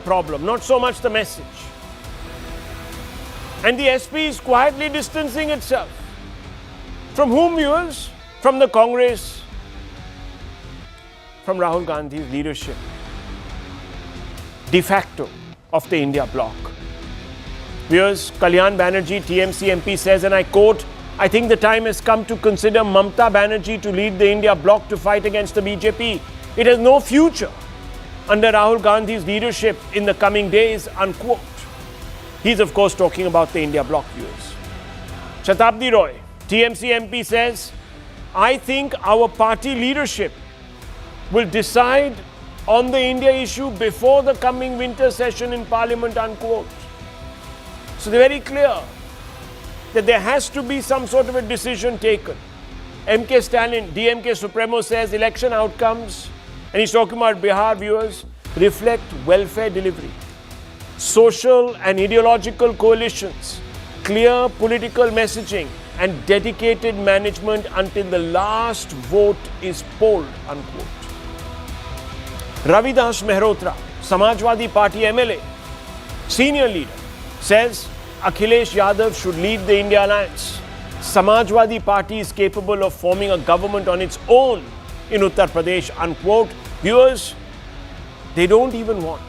problem, not so much the message. And the SP is quietly distancing itself. From whom, viewers? From the Congress, from Rahul Gandhi's leadership, de facto of the India bloc. Viewers, Kalyan Banerjee, TMC MP says, and I quote, I think the time has come to consider Mamata Banerjee to lead the India bloc to fight against the BJP. It has no future under Rahul Gandhi's leadership in the coming days, unquote. He's of course talking about the India bloc, viewers. Shatabdi Roy, TMC MP says, I think our party leadership will decide on the India issue before the coming winter session in Parliament, unquote. So they're very clear that there has to be some sort of a decision taken. MK Stalin, DMK Supremo, says election outcomes, and he's talking about Bihar, viewers, reflect welfare delivery, social and ideological coalitions, clear political messaging, and dedicated management until the last vote is polled, unquote. Ravidas Mehrotra, Samajwadi Party MLA, senior leader, says Akhilesh Yadav should lead the India Alliance. Samajwadi Party is capable of forming a government on its own in Uttar Pradesh, unquote. Viewers, they don't even want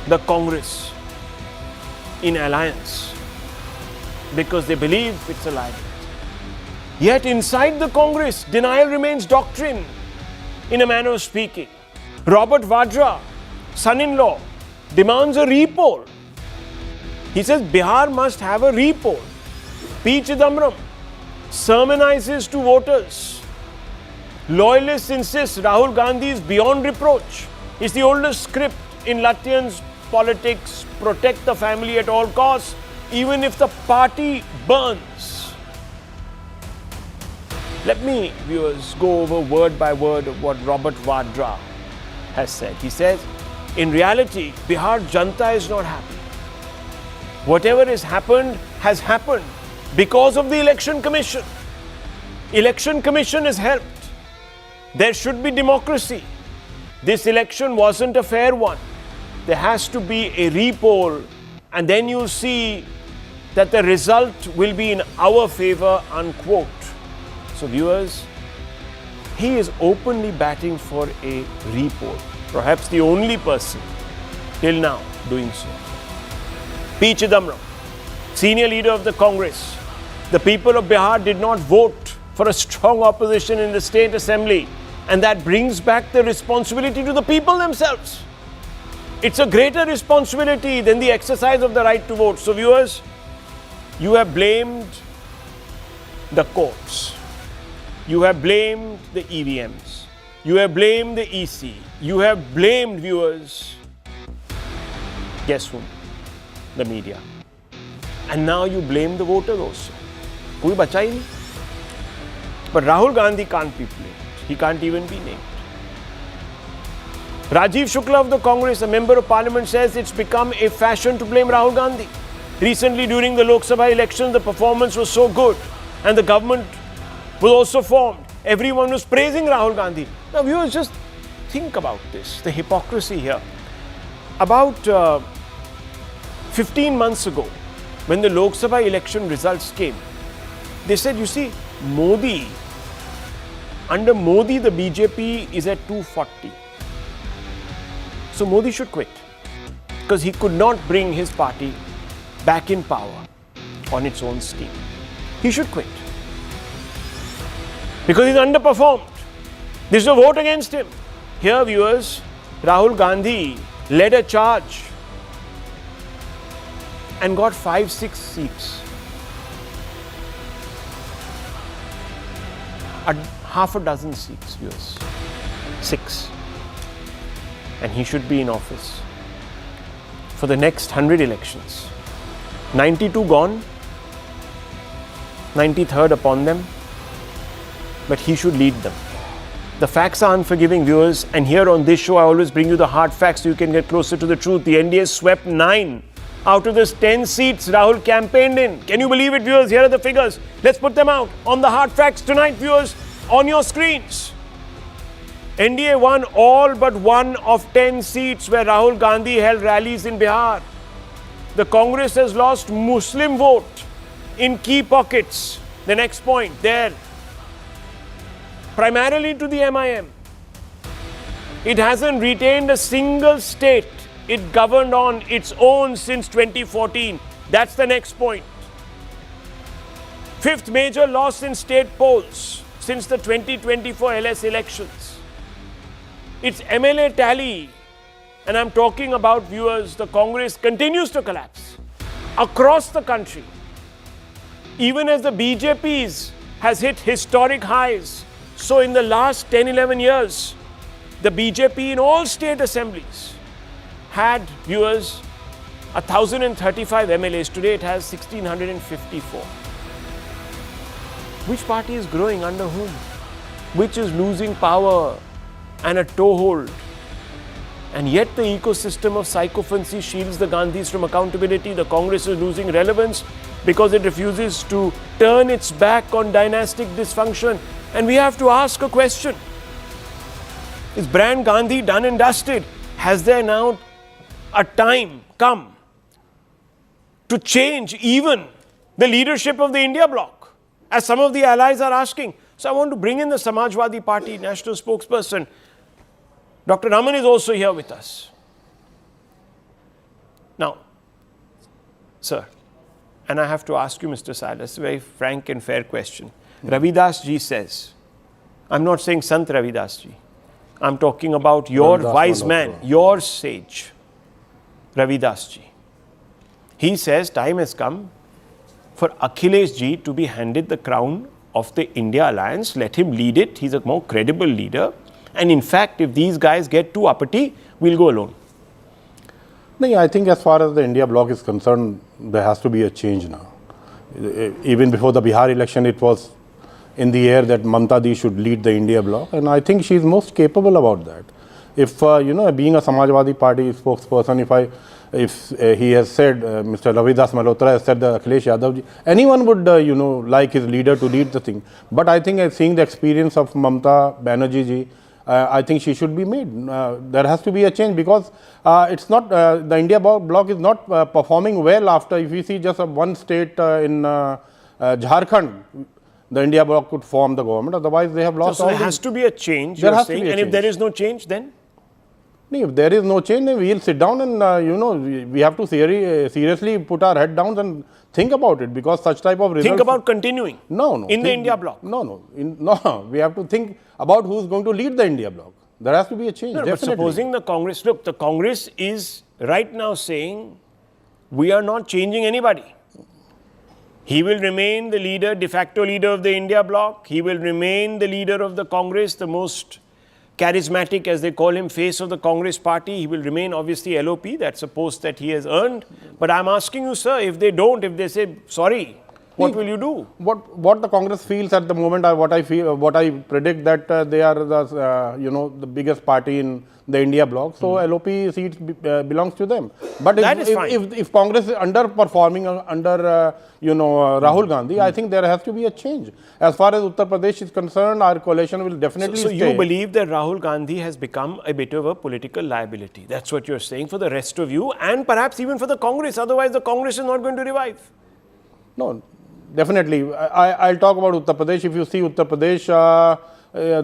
the Congress in alliance because they believe it's a liability. Yet inside the Congress, denial remains doctrine, in a manner of speaking. Robert Vadra, son-in-law, demands a repoll. He says Bihar must have a repoll. P. Chidambaram sermonizes to voters. Loyalists insist Rahul Gandhi is beyond reproach. It's the oldest script in Latvian's politics: protect the family at all costs, even if the party burns. Let me, viewers, go over word by word of what Robert Vadra has said. He says, in reality, Bihar Janta is not happy. Whatever has happened because of the Election Commission. Election Commission has helped. There should be democracy. This election wasn't a fair one. There has to be a repoll, and then you'll see that the result will be in our favor, unquote. So viewers, he is openly batting for a repoll. Perhaps the only person till now doing so. P. Chidambaram, senior leader of the Congress. The people of Bihar did not vote for a strong opposition in the State Assembly, and that brings back the responsibility to the people themselves. It's a greater responsibility than the exercise of the right to vote. So viewers, you have blamed the courts. You have blamed the EVMs. You have blamed the EC. You have blamed, viewers, guess whom? The media. And now you blame the voters also. Koi bacha hi nahi. But Rahul Gandhi can't be blamed. He can't even be named. Rajiv Shukla of the Congress, a member of parliament, says it's become a fashion to blame Rahul Gandhi. Recently, during the Lok Sabha elections, the performance was so good and the government was also formed. Everyone was praising Rahul Gandhi. Now, viewers, just think about this, the hypocrisy here. About 15 months ago, when the Lok Sabha election results came, they said, you see, under Modi, the BJP is at 240. So Modi should quit because he could not bring his party back in power on its own steam. He should quit because he's underperformed. This is a vote against him. Here, viewers, Rahul Gandhi led a charge and got 5-6 seats. Half a dozen seats, viewers. 6. And he should be in office for the next 100 elections. 92 gone, 93rd upon them, but he should lead them. The facts are unforgiving, viewers, and here on this show I always bring you the hard facts so you can get closer to the truth. The NDA swept 9 out of the 10 seats Rahul campaigned in. Can you believe it, viewers? Here are the figures. Let's put them out on the hard facts tonight, viewers, on your screens. NDA won all but one of 10 seats where Rahul Gandhi held rallies in Bihar. The Congress has lost Muslim vote in key pockets. The next point there, primarily to the MIM. It hasn't retained a single state it governed on its own since 2014. That's the next point. Fifth major loss in state polls since the 2024 LS elections. Its MLA tally, and I'm talking about, viewers, the Congress continues to collapse across the country. Even as the BJP's has hit historic highs, so in the last 10-11 years, the BJP in all state assemblies had, viewers, 1,035 MLAs. Today it has 1,654. Which party is growing under whom? Which is losing power and a toehold? And yet the ecosystem of sycophancy shields the Gandhis from accountability. The Congress is losing relevance because it refuses to turn its back on dynastic dysfunction. And we have to ask a question. Is brand Gandhi done and dusted? Has there now a time come to change even the leadership of the India bloc, as some of the allies are asking? So I want to bring in the Samajwadi Party national spokesperson. Dr. Raman is also here with us. Now, sir, and I have to ask you, Mr. Silas, a very frank and fair question. Ravidas ji says, I'm not saying Sant Ravidas ji, I'm talking about your wise man, your sage, Ravidas ji. He says time has come for Akhilesh ji to be handed the crown of the India alliance. Let him lead it. He's a more credible leader. And in fact, if these guys get too uppity, we'll go alone. No, I think as far as the India bloc is concerned, there has to be a change now. Even before the Bihar election, it was in the air that Mamata ji should lead the India bloc, and I think she is most capable about that. If being a Samajwadi Party spokesperson, if he has said, Mr. Ravidas Malhotra has said that Akhilesh Yadav ji, anyone would like his leader to lead the thing. But I think seeing the experience of Mamata Banerjee ji, I think she should be made. There has to be a change because it's not the India bloc is not performing well after. If you see just one state in Jharkhand, the India bloc could form the government. Otherwise, they have lost. So there has to be a change. There has to be a change. And if there is no change, then? If there is no change, then we will sit down and we have to seriously put our head down and think about it, because such type of results. Think about continuing. No. In the India bloc. No. We have to think about who is going to lead the India bloc. There has to be a change. No, but supposing the Congress, look, the Congress is right now saying we are not changing anybody. He will remain the leader, de facto leader of the India bloc. He will remain the leader of the Congress, the most charismatic, as they call him, face of the Congress party. He will remain obviously LOP. That's a post that he has earned. But I'm asking you, sir, if they don't, if they say, sorry, what will you do? What the Congress feels at the moment, what I predict that they are the the biggest party in the India bloc. So LOP seats belongs to them. But if Congress is underperforming under Rahul Gandhi, I think there has to be a change. As far as Uttar Pradesh is concerned, our coalition will definitely So stay. You believe that Rahul Gandhi has become a bit of a political liability. That's what you're saying for the rest of you, and perhaps even for the Congress. Otherwise, the Congress is not going to revive. No, definitely. I'll talk about Uttar Pradesh. If you see Uttar Pradesh,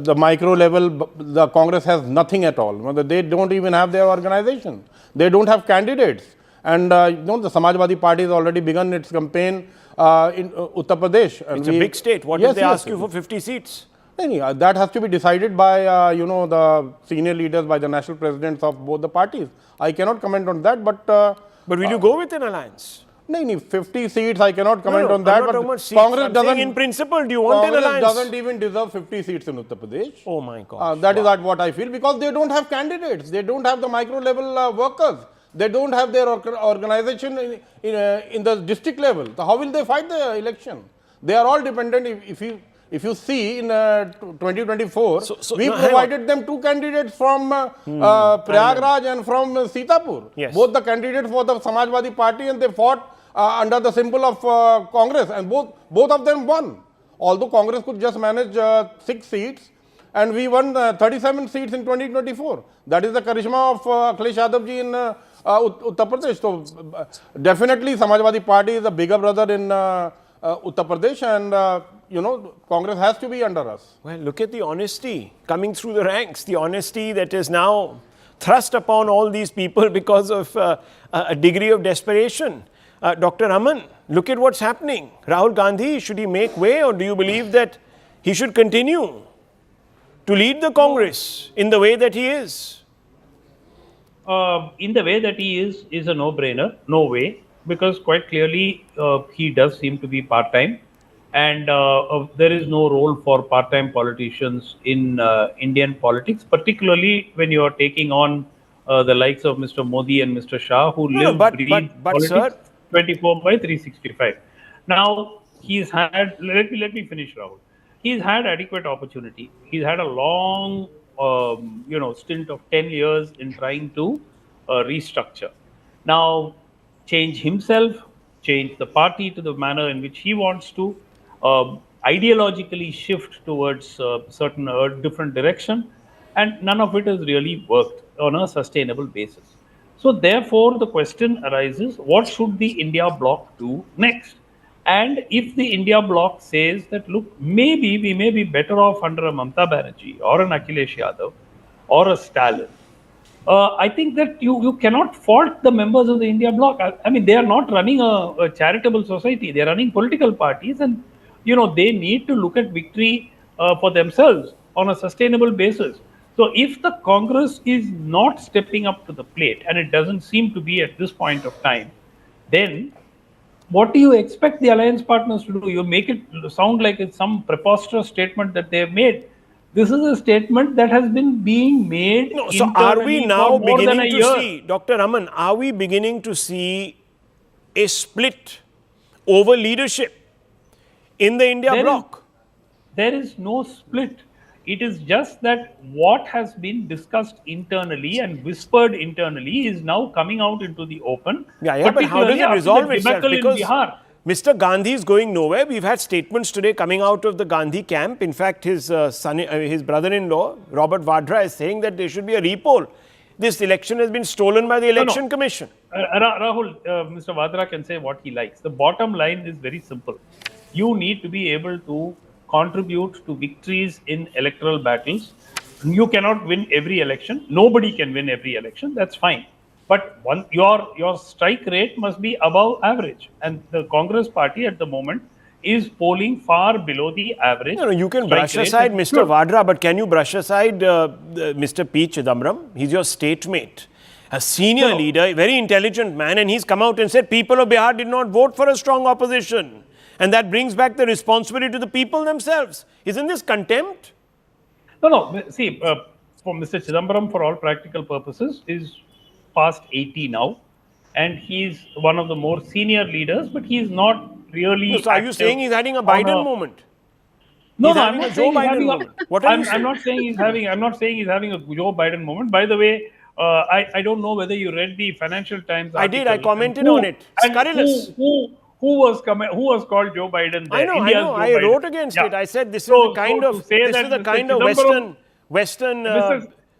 the micro level, the Congress has nothing at all. They don't even have their organization. They don't have candidates. And the Samajwadi Party has already begun its campaign in Uttar Pradesh. And it's a big state. What if they ask you for 50 seats? That has to be decided by the senior leaders, by the national presidents of both the parties. I cannot comment on that, but will you go with an alliance? 50 seats, I cannot comment on that. But Congress doesn't. In principle, do you want an alliance? Congress doesn't even deserve 50 seats in Uttar Pradesh. Oh my God! That is what I feel, because they don't have candidates. They don't have the micro level workers. They don't have their organization in the district level. So how will they fight the election? They are all dependent. If you see in 2024, we provided them two candidates from Prayagraj and from Sitapur. Yes. Both the candidates for the Samajwadi Party, and they fought under the symbol of Congress, and both of them won. Although Congress could just manage 6 seats, and we won 37 seats in 2024. That is the charisma of Akhilesh Yadav ji in Uttar Pradesh. So definitely Samajwadi Party is a bigger brother in Uttar Pradesh, and Congress has to be under us. Well, look at the honesty coming through the ranks, the honesty that is now thrust upon all these people because of a degree of desperation. Dr. Aman, look at what's happening. Rahul Gandhi, should he make way, or do you believe that he should continue to lead the Congress in the way that he is? In the way that he is a no-brainer, no way, because quite clearly he does seem to be part-time, and there is no role for part-time politicians in Indian politics, particularly when you are taking on the likes of Mr. Modi and Mr. Shah, who live, breathe politics sir, 24/365. Now, he's had, let me finish, Rahul. He's had adequate opportunity. He's had a long, stint of 10 years in trying to restructure. Now, change himself, change the party to the manner in which he wants to, ideologically shift towards certain different direction, and none of it has really worked on a sustainable basis. So therefore, the question arises, what should the India bloc do next? And if the India bloc says that, look, maybe we may be better off under a Mamata Banerjee or an Akhilesh Yadav or a Stalin, I think that you cannot fault the members of the India bloc. I mean, they are not running a charitable society. They are running political parties, and they need to look at victory for themselves on a sustainable basis. So if the Congress is not stepping up to the plate, and it doesn't seem to be at this point of time, then what do you expect the alliance partners to do? You make it sound like it's some preposterous statement that they have made. This is a statement that has been being made. No, so are we now for more than beginning a to year. see, Dr. Aman, are we beginning to see a split over leadership in the India bloc? There is no split. It is just that what has been discussed internally and whispered internally is now coming out into the open. Yeah, but how does it resolve itself? Because Bihar. Mr. Gandhi is going nowhere. We've had statements today coming out of the Gandhi camp. In fact, his his brother-in-law, Robert Vadra, is saying that there should be a repoll. This election has been stolen by the Election Commission. Rahul, Mr. Vadra can say what he likes. The bottom line is very simple. You need to be able to contribute to victories in electoral battles. You cannot win every election. Nobody can win every election. That's fine. But your strike rate must be above average. And the Congress party at the moment is polling far below the average. No, you can brush aside Mr. Vadra, but can you brush aside Mr. P. Chidambaram? He's your statemate, a senior leader, a very intelligent man, and he's come out and said people of Bihar did not vote for a strong opposition. And that brings back the responsibility to the people themselves. Isn't this contempt? No. See, for Mr. Chidambaram, for all practical purposes, is past 80 now. And he's one of the more senior leaders, but he's not really. So are you saying he's having a Biden moment? No, I'm not saying he's having moment. What are you saying? I'm not saying he's having a Joe Biden moment. By the way, I don't know whether you read the Financial Times article. I did. I commented on it. Scurrilous. Who was called Joe Biden there? I know. I wrote against it. I said this is the kind of Western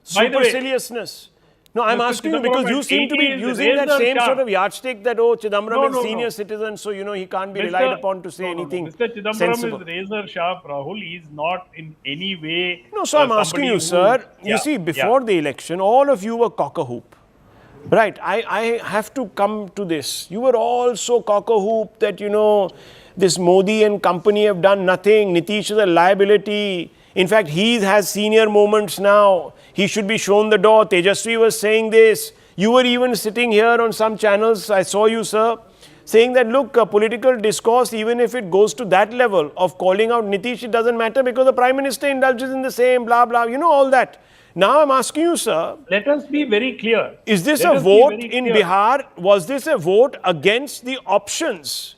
superciliousness. No, I'm asking you because you seem to be using that same sort of yardstick that, Chidambaram is senior citizen, so, he can't be relied upon to say anything Mr. Chidambaram sensible. is razor sharp, Rahul. He is not in any way... No, so I'm asking you, sir. You see, before the election, all of you were cock-a-hoop. Right, I have to come to this. You were all so cock-a-hoop that, this Modi and company have done nothing. Nitish is a liability. In fact, he has senior moments now. He should be shown the door. Tejasvi was saying this. You were even sitting here on some channels, I saw you, sir, saying that, look, political discourse, even if it goes to that level of calling out Nitish, it doesn't matter because the Prime Minister indulges in the same, blah, blah, all that. Now I'm asking you, sir. Let us be very clear. Is this a vote in Bihar? Was this a vote against the options?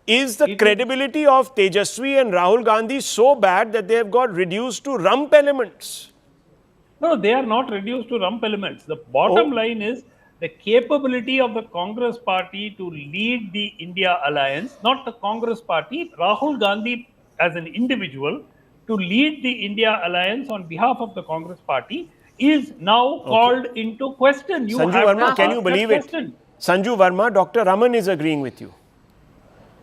Is the credibility of Tejasvi and Rahul Gandhi so bad that they have got reduced to rump elements? No, they are not reduced to rump elements. The bottom line is the capability of the Congress party to lead the India alliance, not the Congress party. Rahul Gandhi as an individual to lead the India alliance on behalf of the Congress party is now called into question. You Sanju have Verma, to can ask you that believe it? question. Sanju Verma, Dr. Raman is agreeing with you.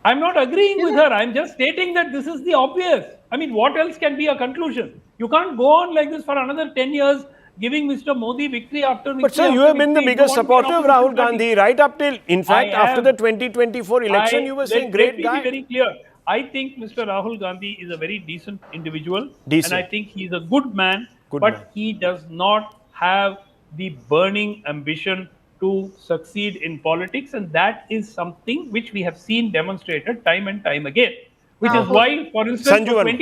I'm not agreeing with her. I'm just stating that this is the obvious. I mean, what else can be a conclusion? You can't go on like this for another 10 years, giving Mr. Modi victory after victory. But sir, you after have been the victory. biggest You want to be supporter an of Rahul opposition party. Gandhi right up till, in fact, after the 2024 election, you were saying Let great me guy. be very clear. I think Mr. Rahul Gandhi is a very decent individual. Decent. And I think he's a good man. Good but man. he does not have the burning ambition to succeed in politics. And that is something which we have seen demonstrated time and time again. Which is why, for instance, Sanju for Verma.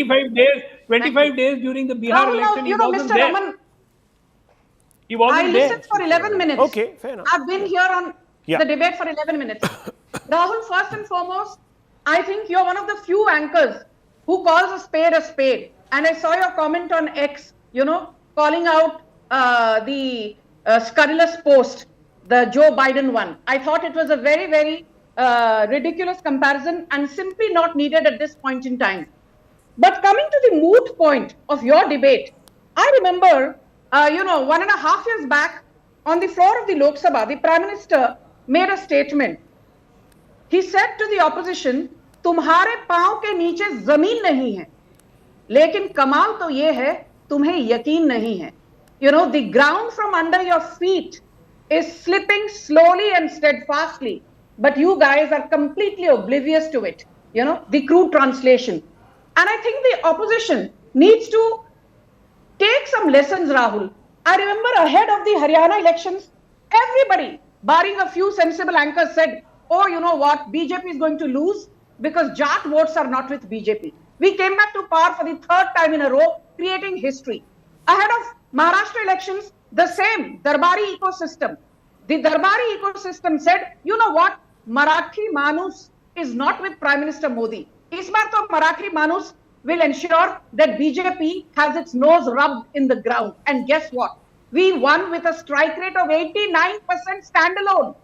25 days during the Bihar Rahul, election, he wasn't Mr. there. Raman, He wasn't I there. listened for 11 minutes. Okay, fair enough. I've been here on Yeah. the debate for 11 minutes. Rahul, first and foremost, I think you're one of the few anchors who calls a spade a spade. And I saw your comment on X, calling out the scurrilous post, the Joe Biden one. I thought it was a very, very ridiculous comparison and simply not needed at this point in time. But coming to the moot point of your debate, I remember, 1.5 years back, on the floor of the Lok Sabha, the Prime Minister made a statement. He said to the opposition, तुम्हारे पांव के नीचे जमीन नहीं है, लेकिन कमाल तो ये है, तुम्हें यकीन नहीं है. The ground from under your feet is slipping slowly and steadfastly, but you guys are completely oblivious to it. The crude translation. And I think the opposition needs to take some lessons, Rahul. I remember ahead of the Haryana elections, everybody, barring a few sensible anchors, said, oh, you know what, BJP is going to lose because Jat votes are not with BJP. We came back to power for the third time in a row, creating history. Ahead of Maharashtra elections, the same Darbari ecosystem. The Darbari ecosystem said, you know what, Marathi Manus is not with Prime Minister Modi. Is baar to Marathi Manus will ensure that BJP has its nose rubbed in the ground. And guess what? We won with a strike rate of 89% standalone.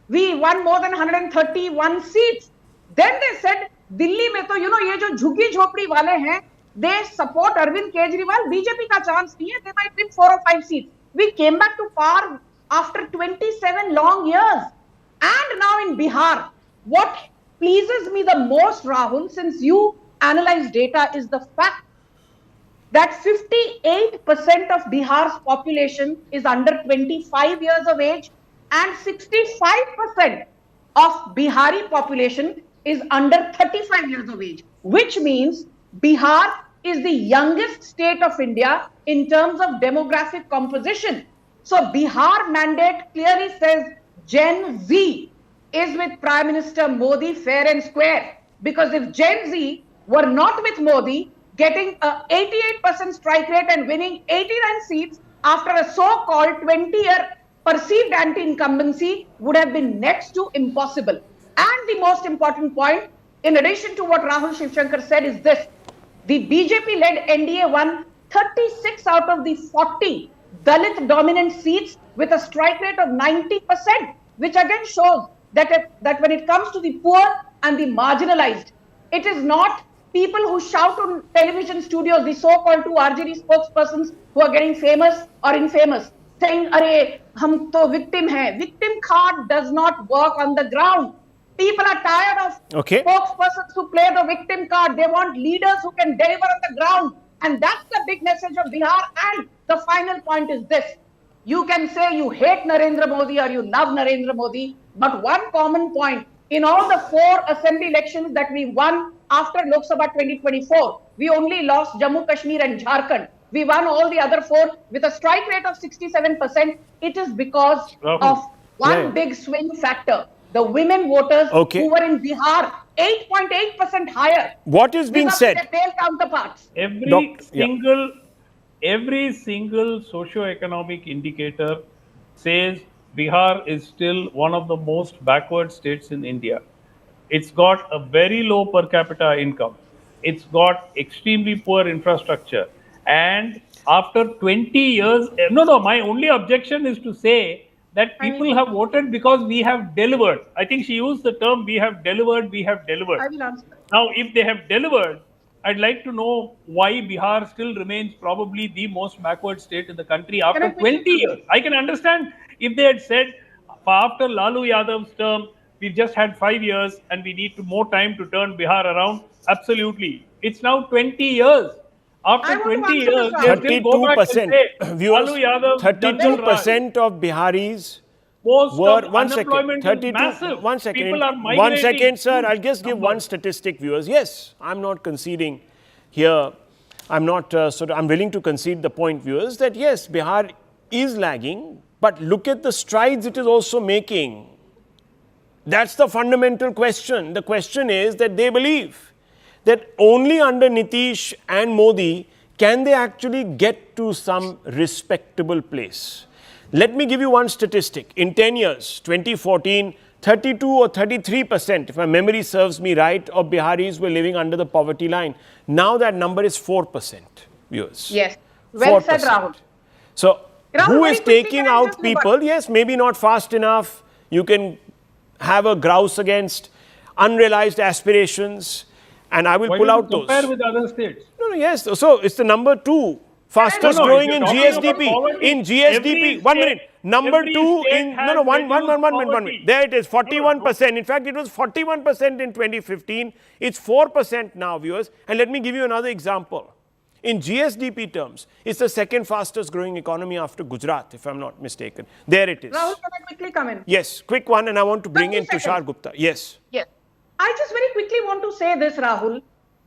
We won more than 131 seats. Then they said, Delhi mein to, ye jo jhuggi jhopdi wale hain, they support Arvind Kejriwal. BJP ka chance nahi hai. They might win 4 or 5 seats. We came back to power after 27 long years. And now in Bihar, what pleases me the most, Rahul, since you analyze data, is the fact that 58% of Bihar's population is under 25 years of age and 65% of Bihari population is under 35 years of age, which means Bihar is the youngest state of India in terms of demographic composition. So Bihar mandate clearly says Gen Z is with Prime Minister Modi fair and square, because if Gen Z were not with Modi, getting a 88% strike rate and winning 89 seats after a so-called 20-year perceived anti-incumbency would have been next to impossible. And the most important point, in addition to what Rahul Shivshankar said, is this. The BJP-led NDA won 36 out of the 40 Dalit-dominant seats with a strike rate of 90%, which again shows that when it comes to the poor and the marginalized, it is not people who shout on television studios, the so-called two RJD spokespersons who are getting famous or infamous, saying, "Arey, hum to victim hai." Victim card does not work on the ground. People are tired of spokespersons who play the victim card. They want leaders who can deliver on the ground. And that's the big message of Bihar. And the final point is this. You can say you hate Narendra Modi or you love Narendra Modi, but one common point, in all the 4 assembly elections that we won after Lok Sabha 2024, we only lost Jammu Kashmir and Jharkhand. We won all the other 4 with a strike rate of 67%. It is because of one big swing factor. The women voters who were in Bihar, 8.8% higher. What is being said? Their male counterparts. Every single socio-economic indicator says Bihar is still one of the most backward states in India. It's got a very low per capita income. It's got extremely poor infrastructure. And after 20 years, my only objection is to say that people have voted because we have delivered. I think she used the term, we have delivered. I will answer. Now, if they have delivered, I'd like to know why Bihar still remains probably the most backward state in the country after 20 years. I can understand if they had said after Lalu Yadav's term, we've just had 5 years and we need more time to turn Bihar around. Absolutely. It's now 20 years. After 20 years, they still go back and say, viewers, Lalu Yadav, 32% of Biharis most were, of one second, unemployment 32, is massive. one second, People are migrating. 1 second, sir, I'll just give one statistic, viewers. Yes, I'm not conceding here. I'm not, I'm willing to concede the point, viewers, that yes, Bihar is lagging, but look at the strides it is also making. That's the fundamental question. The question is that they believe that only under Nitish and Modi can they actually get to some respectable place. Let me give you one statistic. In 10 years, 2014, 32 or 33%, if my memory serves me right, of Biharis were living under the poverty line. Now that number is 4%, viewers. Yes. Well 4%. said, Rahul. So, Rahul, who very is quickly, taking can I out just people? Yes, maybe not fast enough. You can have a grouse against unrealized aspirations, and I will Why pull don't out you those. compare with other states? No, yes. So it's the number 2 fastest No, growing if in you're talking about GSDP. poverty, In GSDP, every 1 state- minute. Number every 2 state in has one reduced minute. poverty. There it is, 41%. In fact, it was 41% in 2015. It's 4% now, viewers. And let me give you another example. In GSDP terms, it's the second fastest growing economy after Gujarat, if I'm not mistaken. There it is. Rahul, can I quickly come in? Yes, quick one, and I want to bring 30 in Tushar seconds. Gupta. Yes. Yes. I just very quickly want to say this, Rahul,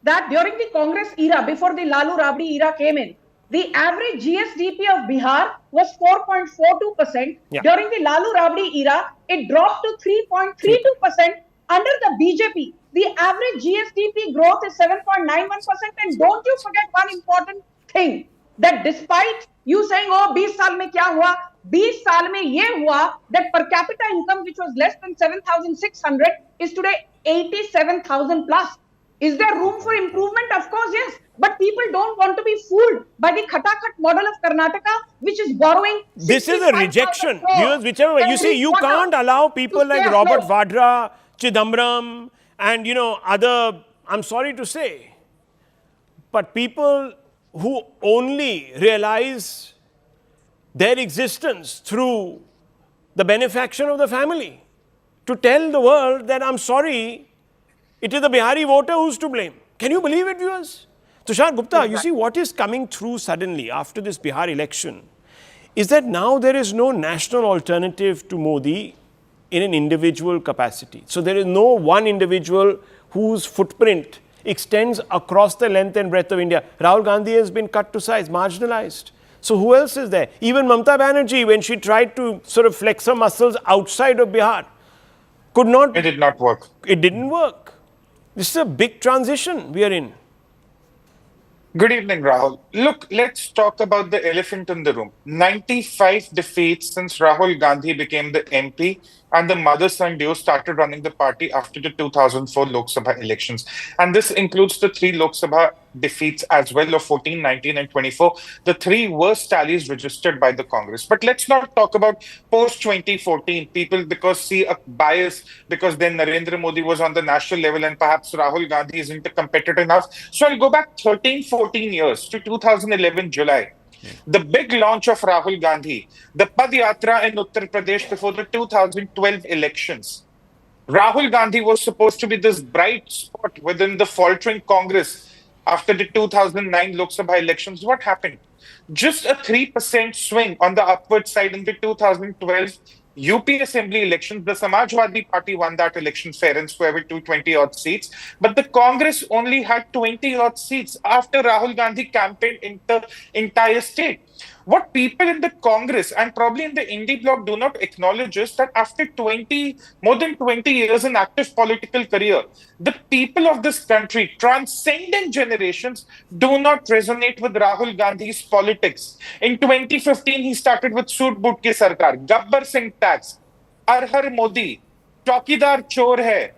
that during the Congress era, before the Lalu Rabdi era came in, the average GSDP of Bihar was 4.42%. Yeah. During the Lalu Rabdi era, it dropped to 3.32%. Under the BJP, the average GSDP growth is 7.91%. And don't you forget one important thing, that despite you saying, oh, 20 साल में क्या हुआ? 20 साल में ये हुआ that per capita income, which was less than 7,600, is today 87,000 plus. Is there room for improvement? Of course, yes. But people don't want to be fooled by the Khatakhat model of Karnataka, which is borrowing. This is a rejection. Viewers, whichever way. You see, you can't allow people like Robert Vadra, Chidambaram, and other, I'm sorry to say, but people who only realize their existence through the benefaction of the family, to tell the world that I'm sorry, it is the Bihari voter who's to blame. Can you believe it, viewers? Tushar Gupta, you see what is coming through suddenly after this Bihar election is that now there is no national alternative to Modi in an individual capacity. So there is no one individual whose footprint extends across the length and breadth of India. Rahul Gandhi has been cut to size, marginalized. So who else is there? Even Mamata Banerjee, when she tried to sort of flex her muscles outside of Bihar, could not. It did not work. It didn't work. This is a big transition we are in. Good evening, Rahul. Look, let's talk about the elephant in the room. 95 defeats since Rahul Gandhi became the MP and the mother-son duo started running the party after the 2004 Lok Sabha elections. And this includes the 3 Lok Sabha defeats as well of 14, 19 and 24, the 3 worst tallies registered by the Congress. But let's not talk about post-2014 people because see a bias because then Narendra Modi was on the national level and perhaps Rahul Gandhi isn't competitive enough. So I'll go back 13, 14 years to 2011 July. The big launch of Rahul Gandhi, the Pad Yatra in Uttar Pradesh before the 2012 elections. Rahul Gandhi was supposed to be this bright spot within the faltering Congress after the 2009 Lok Sabha elections. What happened? Just a 3% swing on the upward side in the 2012 UP Assembly elections. The Samajwadi Party won that election fair and square with 220-odd seats. But the Congress only had 20-odd seats after Rahul Gandhi campaigned in the entire state. What people in the Congress and probably in the Indie bloc do not acknowledge is that after more than 20 years in active political career, the people of this country, transcendent generations, do not resonate with Rahul Gandhi's politics. In 2015, he started with Soot Boot Ki Sarkar, Gabbar Singh tax, Arhar Modi, Chaukidar Chor Hai,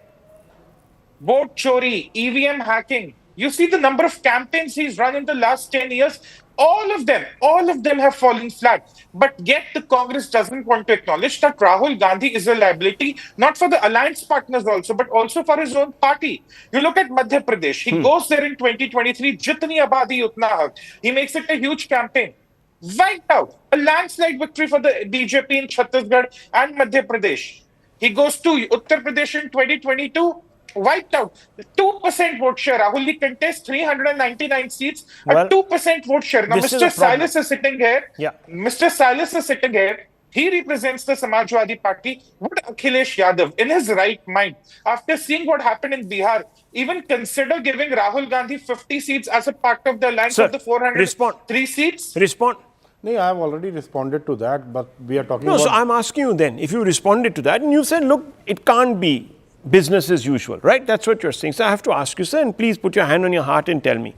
vote chori, EVM hacking. You see the number of campaigns he's run in the last 10 years. All of them have fallen flat. But yet the Congress doesn't want to acknowledge that Rahul Gandhi is a liability, not for the alliance partners also, but also for his own party. You look at Madhya Pradesh. He goes there in 2023, Jitni Abadi Utna Haq. He makes it a huge campaign. Wiped out. A landslide victory for the BJP in Chhattisgarh and Madhya Pradesh. He goes to Uttar Pradesh in 2022, wiped out. 2% vote share. Rahul contests 399 seats, Well, a 2% vote share. Now, this is Mr. a problem. Silas is sitting here. Yeah. Mr. Silas is sitting here. He represents the Samajwadi Party. Would Akhilesh Yadav, in his right mind, after seeing what happened in Bihar, even consider giving Rahul Gandhi 50 seats as a part of the alliance Sir, of the 403 respond. seats? Respond. No, I have already responded to that, but we are talking No, about... so I'm asking you then, if you responded to that and you said, look, it can't be business as usual, right? That's what you're saying. So I have to ask you, sir, and please put your hand on your heart and tell me,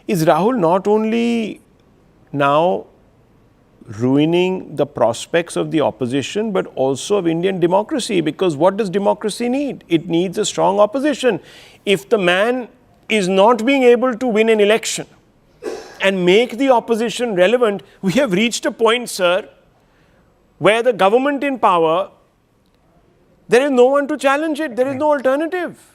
is Rahul not only now ruining the prospects of the opposition, but also of Indian democracy? Because what does democracy need? It needs a strong opposition. If the man is not being able to win an election and make the opposition relevant, we have reached a point, sir, where the government in power, there is no one to challenge it. There is no alternative.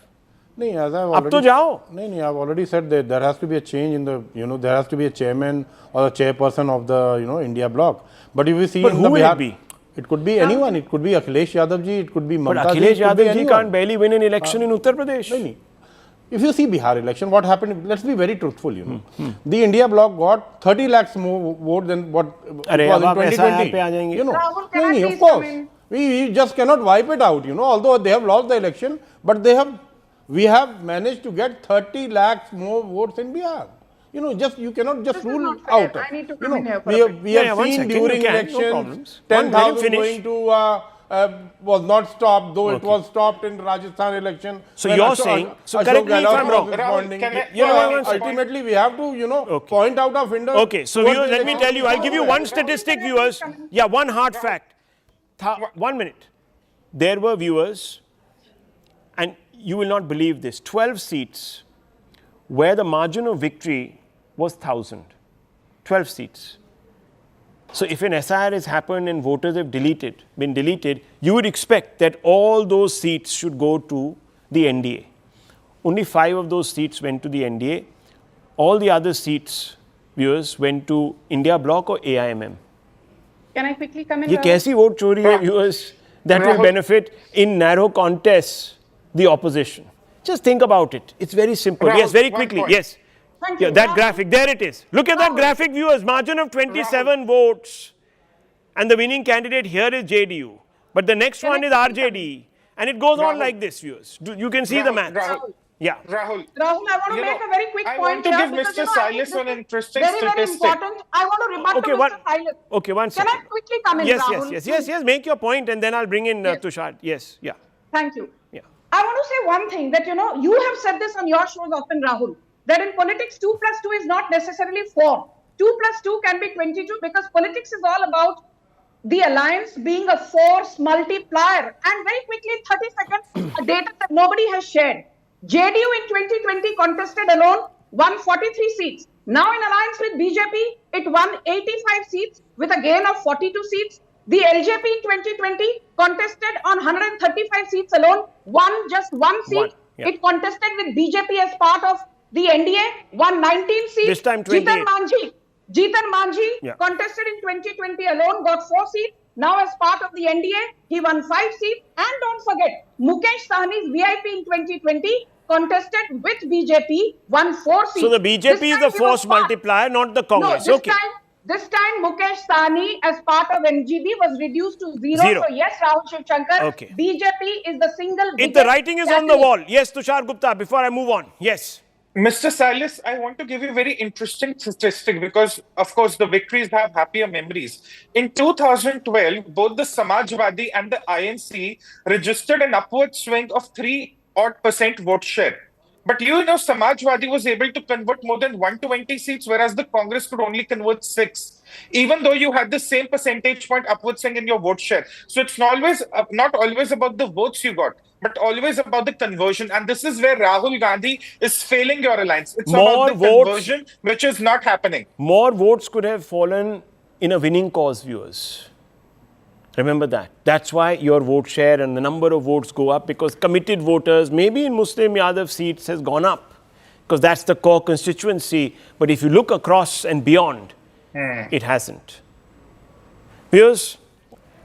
No, as I've Ab to already, jao. no, I've already said that there has to be a change in the, there has to be a chairman or a chairperson of the, India bloc. But if you see But in who the will Bihar, it be? It could be anyone. It could be Akhilesh Yadav ji, it could be But Mamata ji, Akhilesh it could be Yadav ji anyone. can't barely win an election in Uttar Pradesh. No. If you see Bihar election, what happened, let's be very truthful, The India bloc got 30 lakhs more vote than what it was in अब आप ऐसा 2020. पे आ जाएंगे। Rahul, can I of please course. come in? We just cannot wipe it out, although they have lost the election, but we have managed to get 30 lakhs more votes in Bihar. You cannot just This is rule not fair. out. I need to come in here for we a have, bit. we Yeah, have one seen second, during you can, no elections, problems. 10,000 Let him going to was not stopped, though it was stopped in Rajasthan election. So when you're saying- so Ashok correct me if Gehlot I'm was wrong. responding. Rahul, can I- Yeah, Rahul, one second. Ultimately, we have to, point out our finger. Okay, so towards viewers, the let me election. tell you, I'll give you one statistic, viewers. Yeah, one hard fact. 1 minute. There were viewers, and you will not believe this, 12 seats where the margin of victory was 1,000. 12 seats. So if an SIR has happened and voters have been deleted, you would expect that all those seats should go to the NDA. Only 5 of those seats went to the NDA. All the other seats, viewers, went to India Bloc or AIMM. Can I quickly come in? ये Rahul? कैसी vote चोरी है, viewers, that will Rahul. benefit in narrow contests the opposition? Just think about it. It's very simple. Rahul, Yes, very one quickly. point. Yes. Thank Yeah, you. that Rahul. graphic, there it is. Look at that Rahul. graphic, viewers. Margin of 27 votes. And the winning candidate here is JDU. But the next one is RJD. And it goes on Rahul. like this, viewers. You can see the math. Rahul, Yeah. Rahul, Rahul, I want to You make know, a very quick I point want to here give because, Mr. I think Silas this an is interesting very, very statistic. important. I want to rebut Okay, to one, Mr. Silas. okay, one Can second. I quickly come in, Yes, Rahul? yes. Make your point and then I'll bring in Yes. Tushar. Yes, yeah. Thank you. Yeah. I want to say one thing that, you have said this on your shows often, Rahul, that in politics, 2 plus 2 is not necessarily 4. 2 plus 2 can be 22 because politics is all about the alliance being a force multiplier. And very quickly, in 30 seconds, a data that nobody has shared. JDU in 2020 contested alone, won 43 seats. Now in alliance with BJP, it won 85 seats with a gain of 42 seats. The LJP in 2020 contested on 135 seats alone, won just one seat. yeah. It contested with BJP as part of the NDA, won 19 seats. This time 28. Jitan Manjhi Yeah. contested in 2020 alone, got 4 seats. Now as part of the NDA, he won 5 seats. And don't forget, Mukesh Sahni's VIP in 2020 contested with BJP, won 4 seats. So the BJP is the force multiplier, not the Congress. No, Okay. this time Mukesh Sahni as part of MGB was reduced to 0. Zero. So yes, Rahul Shivshankar, Okay. BJP is the single If biggest the writing is on the candidate. wall. Yes, Tushar Gupta, before I move on. Yes. Mr. Silas, I want to give you a very interesting statistic because, of course, the victories have happier memories. In 2012, both the Samajwadi and the INC registered an upward swing of 3% vote share. But Samajwadi was able to convert more than 120 seats, whereas the Congress could only convert 6, even though you had the same percentage point upward swing in your vote share. So it's not always about the votes you got, but always about the conversion. And this is where Rahul Gandhi is failing your alliance. It's about More the votes, conversion, which is not happening. more votes could have fallen in a winning cause, viewers. Remember that. That's why your vote share and the number of votes go up, because committed voters, maybe in Muslim Yadav seats, has gone up because that's the core constituency. But if you look across and beyond, it hasn't. Viewers,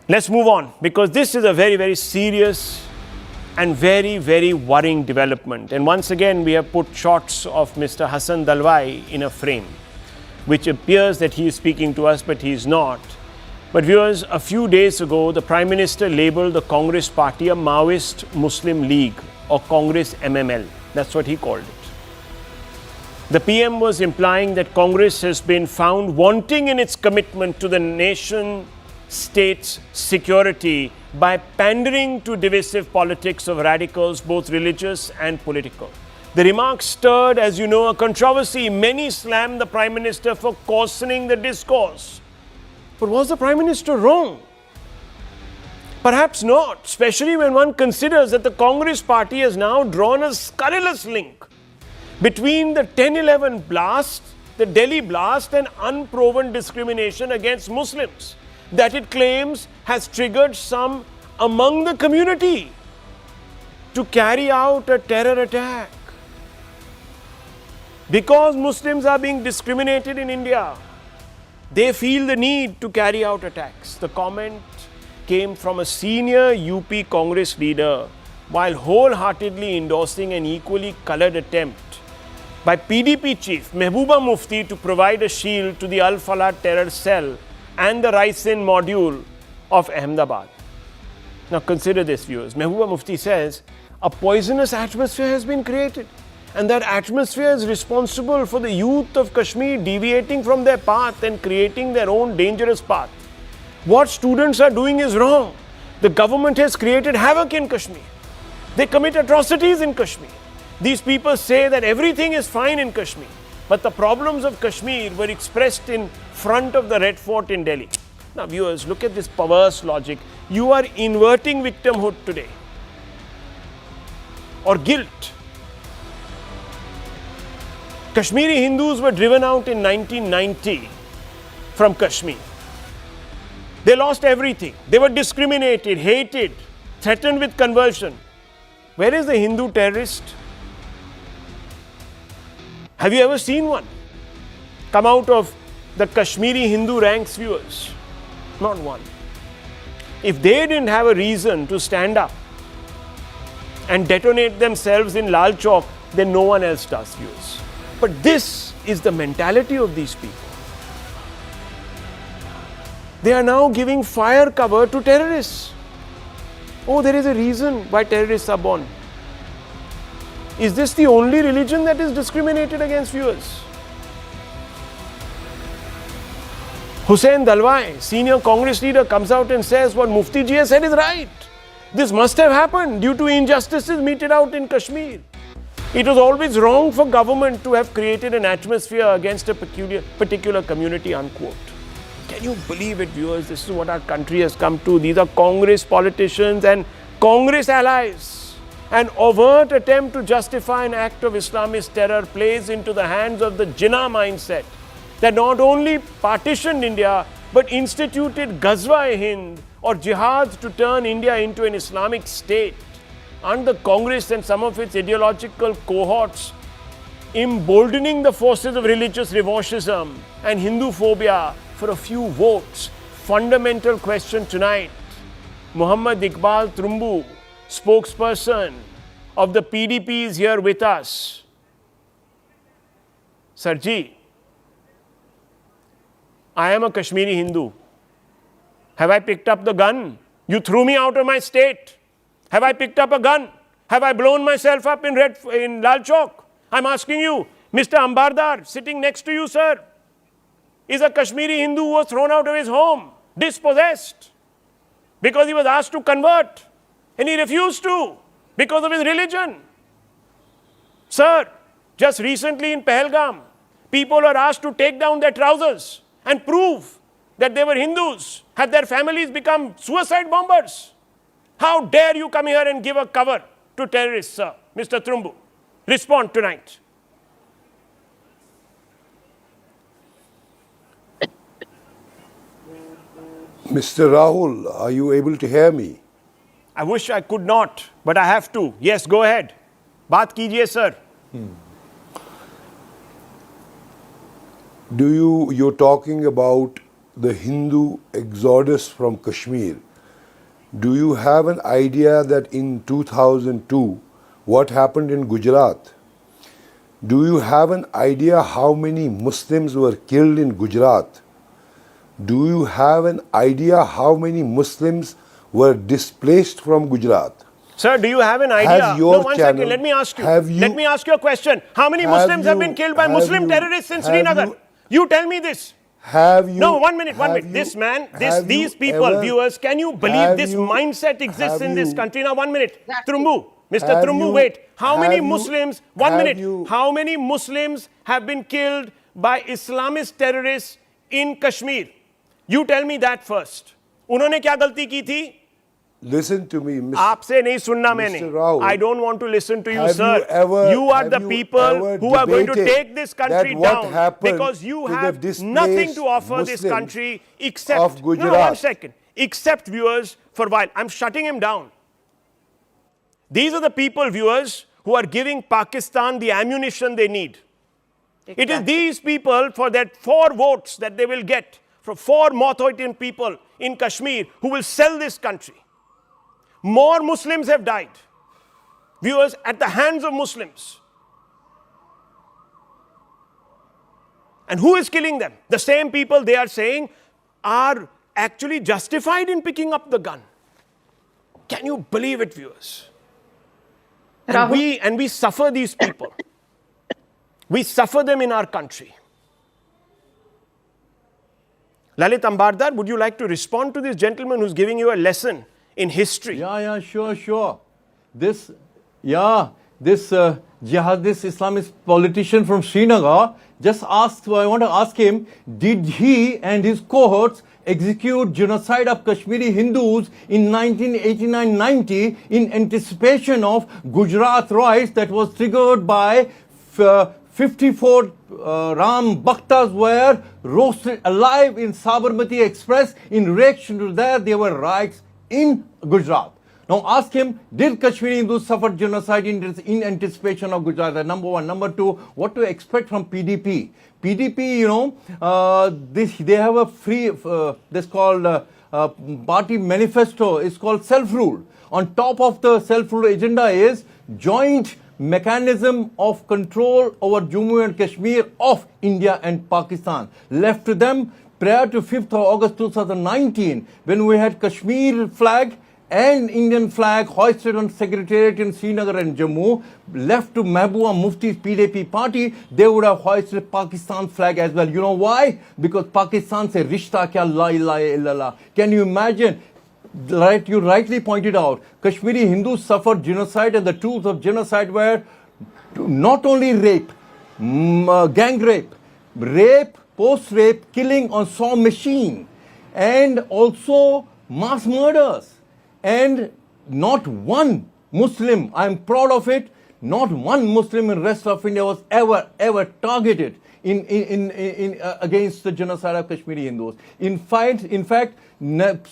let's move on, because this is a very, very serious and very, very worrying development. And once again, we have put shots of Mr. Hassan Dalwai in a frame, which appears that he is speaking to us, but he is not. But viewers, a few days ago, the Prime Minister labelled the Congress party a Maoist Muslim League, or Congress MML. That's what he called it. The PM was implying that Congress has been found wanting in its commitment to the nation state's security by pandering to divisive politics of radicals, both religious and political. The remarks stirred, as you know, a controversy. Many slammed the Prime Minister for coarsening the discourse. But was the Prime Minister wrong? Perhaps not, especially when one considers that the Congress party has now drawn a scurrilous link between the 10/11 blast, the Delhi blast, and unproven discrimination against Muslims that it claims has triggered some among the community to carry out a terror attack. Because Muslims are being discriminated in India, they feel the need to carry out attacks. The comment came from a senior UP Congress leader, while wholeheartedly endorsing an equally coloured attempt by PDP chief Mehbooba Mufti to provide a shield to the Al Falah terror cell and the Raisin module of Ahmedabad. Now consider this, viewers. Mehbooba Mufti says a poisonous atmosphere has been created, and that atmosphere is responsible for the youth of Kashmir deviating from their path and creating their own dangerous path. What students are doing is wrong. The government has created havoc in Kashmir. They commit atrocities in Kashmir. These people say that everything is fine in Kashmir, but the problems of Kashmir were expressed in front of the Red Fort in Delhi. Now viewers, look at this perverse logic. You are inverting victimhood today, or guilt. Kashmiri Hindus were driven out in 1990 from Kashmir. They lost everything. They were discriminated, hated, threatened with conversion. Where is the Hindu terrorist? Have you ever seen one come out of the Kashmiri Hindu ranks, viewers? Not one. If they didn't have a reason to stand up and detonate themselves in Lal Chowk, then no one else does, viewers. But this is the mentality of these people. They are now giving fire cover to terrorists. Oh, there is a reason why terrorists are born. Is this the only religion that is discriminated against, viewers? Hussain Dalwai, senior Congress leader, comes out and says what Mufti ji has said is right. This must have happened due to injustices meted out in Kashmir. It was always wrong for government to have created an atmosphere against a particular community, unquote. Can you believe it, viewers? This is what our country has come to. These are Congress politicians and Congress allies. An overt attempt to justify an act of Islamist terror plays into the hands of the Jinnah mindset that not only partitioned India, but instituted Ghazwa-e-Hind, or jihad, to turn India into an Islamic state. And the Congress and some of its ideological cohorts emboldening the forces of religious revanchism and Hindu phobia for a few votes. Fundamental question tonight. Muhammad Iqbal Trumbu, spokesperson of the PDP, is here with us. Sarji, I am a Kashmiri Hindu. Have I picked up the gun? You threw me out of my state. Have I picked up a gun? Have I blown myself up in Lal Chowk? I'm asking you, Mr. Ambardar, sitting next to you, sir, is a Kashmiri Hindu who was thrown out of his home, dispossessed, because he was asked to convert, and he refused to because of his religion. Sir, just recently in Pahalgam, people are asked to take down their trousers and prove that they were Hindus. Had their families become suicide bombers? How dare you come here and give a cover to terrorists, sir? Mr. Trumbu, respond tonight. Mr. Rahul, are you able to hear me? I wish I could not, but I have to. Yes, go ahead. Baat kijiye, sir. You're talking about the Hindu exodus from Kashmir. Do you have an idea that in 2002, what happened in Gujarat? Do you have an idea how many Muslims were killed in Gujarat? Do you have an idea how many Muslims were displaced from Gujarat? Sir, do you have an idea? No, one second, let me ask you. Let me ask you a question. How many Muslims have been killed by Muslim terrorists in Srinagar? You tell me this. No, 1 minute. This man, these people, viewers, can you believe this mindset exists in this country? Now, 1 minute. Trumbu, Mr. Trumbu, wait. How many Muslims, 1 minute, how many Muslims have been killed by Islamist terrorists in Kashmir? You tell me that first. उन्होंने क्या गलती की थी? Listen to me, Mr. आपसे नहीं सुनना मैंने. Rahul, I don't want to listen to you, have sir. you are the people who are going to take this country down because you to have the nothing to offer displaced this country except. of Gujarat? No, 1 second. Except, viewers, for a while. I'm shutting him down. These are the people, viewers, who are giving Pakistan the ammunition they need. Exactly. It is these people, for that 4 votes that they will get, from 4 Maoitin people in Kashmir who will sell this country. More Muslims have died, viewers, at the hands of Muslims. And who is killing them? The same people they are saying are actually justified in picking up the gun. Can you believe it, viewers? And we suffer these people. We suffer them in our country. Lalit Ambardar, would you like to respond to this gentleman who's giving you a lesson in history? Yeah, sure. This jihadist Islamist politician from Srinagar I want to ask him, did he and his cohorts execute genocide of Kashmiri Hindus in 1989-90 in anticipation of Gujarat riots that was triggered by 54 Ram Bhaktas were roasted alive in Sabarmati Express. In reaction to that, there were riots in Gujarat. Now ask him, did Kashmiri Hindus suffer genocide in anticipation of Gujarat? That's number 1. Number 2, what to expect from PDP? PDP, they have a free, this called party manifesto. It's called self-rule. On top of the self-rule agenda is joint mechanism of control over Jammu and Kashmir of India and Pakistan. Left to them prior to 5th of August 2019, when we had Kashmir flag and Indian flag hoisted on Secretariat in Srinagar and Jammu, left to Mehbooba Mufti's PDP party, they would have hoisted Pakistan flag as well. You know why? Because Pakistan se rishta kya la ilaha illallah. Can you imagine? You rightly pointed out, Kashmiri Hindus suffered genocide, and the tools of genocide were not only rape, gang rape, post-rape, killing on saw machine, and also mass murders. And not one Muslim, I am proud of it, not one Muslim in the rest of India was ever targeted against the genocide of Kashmiri Hindus. In fact,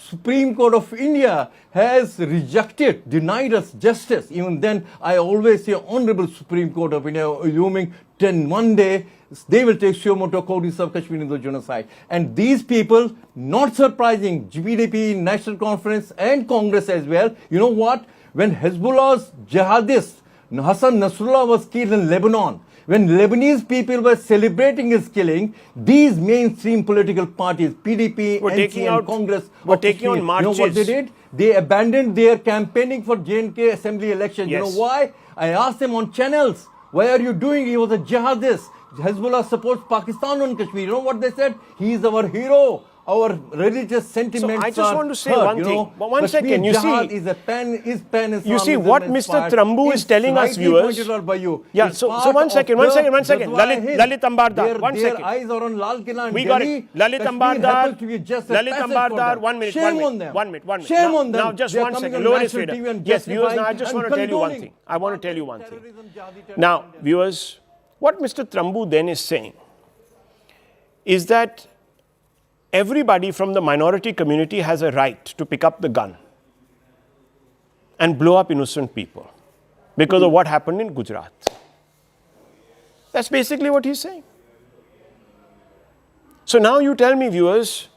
Supreme Court of India has denied us justice. Even then, I always say Honorable Supreme Court of India, assuming one day they will take suo motu causa of Kashmir Hindu genocide. And these people, not surprising, PDP, National Conference and Congress as well, you know what? When Hezbollah's jihadist Hassan Nasrallah was killed in Lebanon, when Lebanese people were celebrating his killing, these mainstream political parties, PDP, NC and Congress, were taking on marches. You know what they did? They abandoned their campaigning for J&K assembly elections. Yes. You know why? I asked them on channels, why are you doing? He was a jihadist. Hezbollah supports Pakistan on Kashmir. You know what they said? He is our hero. our religious sentiments I just are want to say hurt, one you thing. know. But one Kashmir second, you Jihad see- is pan-Islamism You see, what Mr. inspired. Trambu is It's telling us, rightly viewers- pointed out by you. Yeah, It's so part one of second. the Lalit, Jadwa Hind. Lalit Ambardar, Their, one their second. eyes are on Lal Killa and We got Delhi. it. Lalit Kashmir Ambardar, happens to be just a Lalit passage for Ambardar, them. 1 minute. Shame 1 on minute, them. 1 minute, 1 minute. Shame now, on them. Now, just They are one coming second. on Lower his national radar. TV and Yes, viewers, now I justifying just and want to tell you one condoning thing. I want to tell you one thing. terrorism, jihadi Now, terrorism. viewers, what Mr. Trambu then is saying is that everybody from the minority community has a right to pick up the gun and blow up innocent people because of what happened in Gujarat. That's basically what he's saying. So now you tell me, viewers,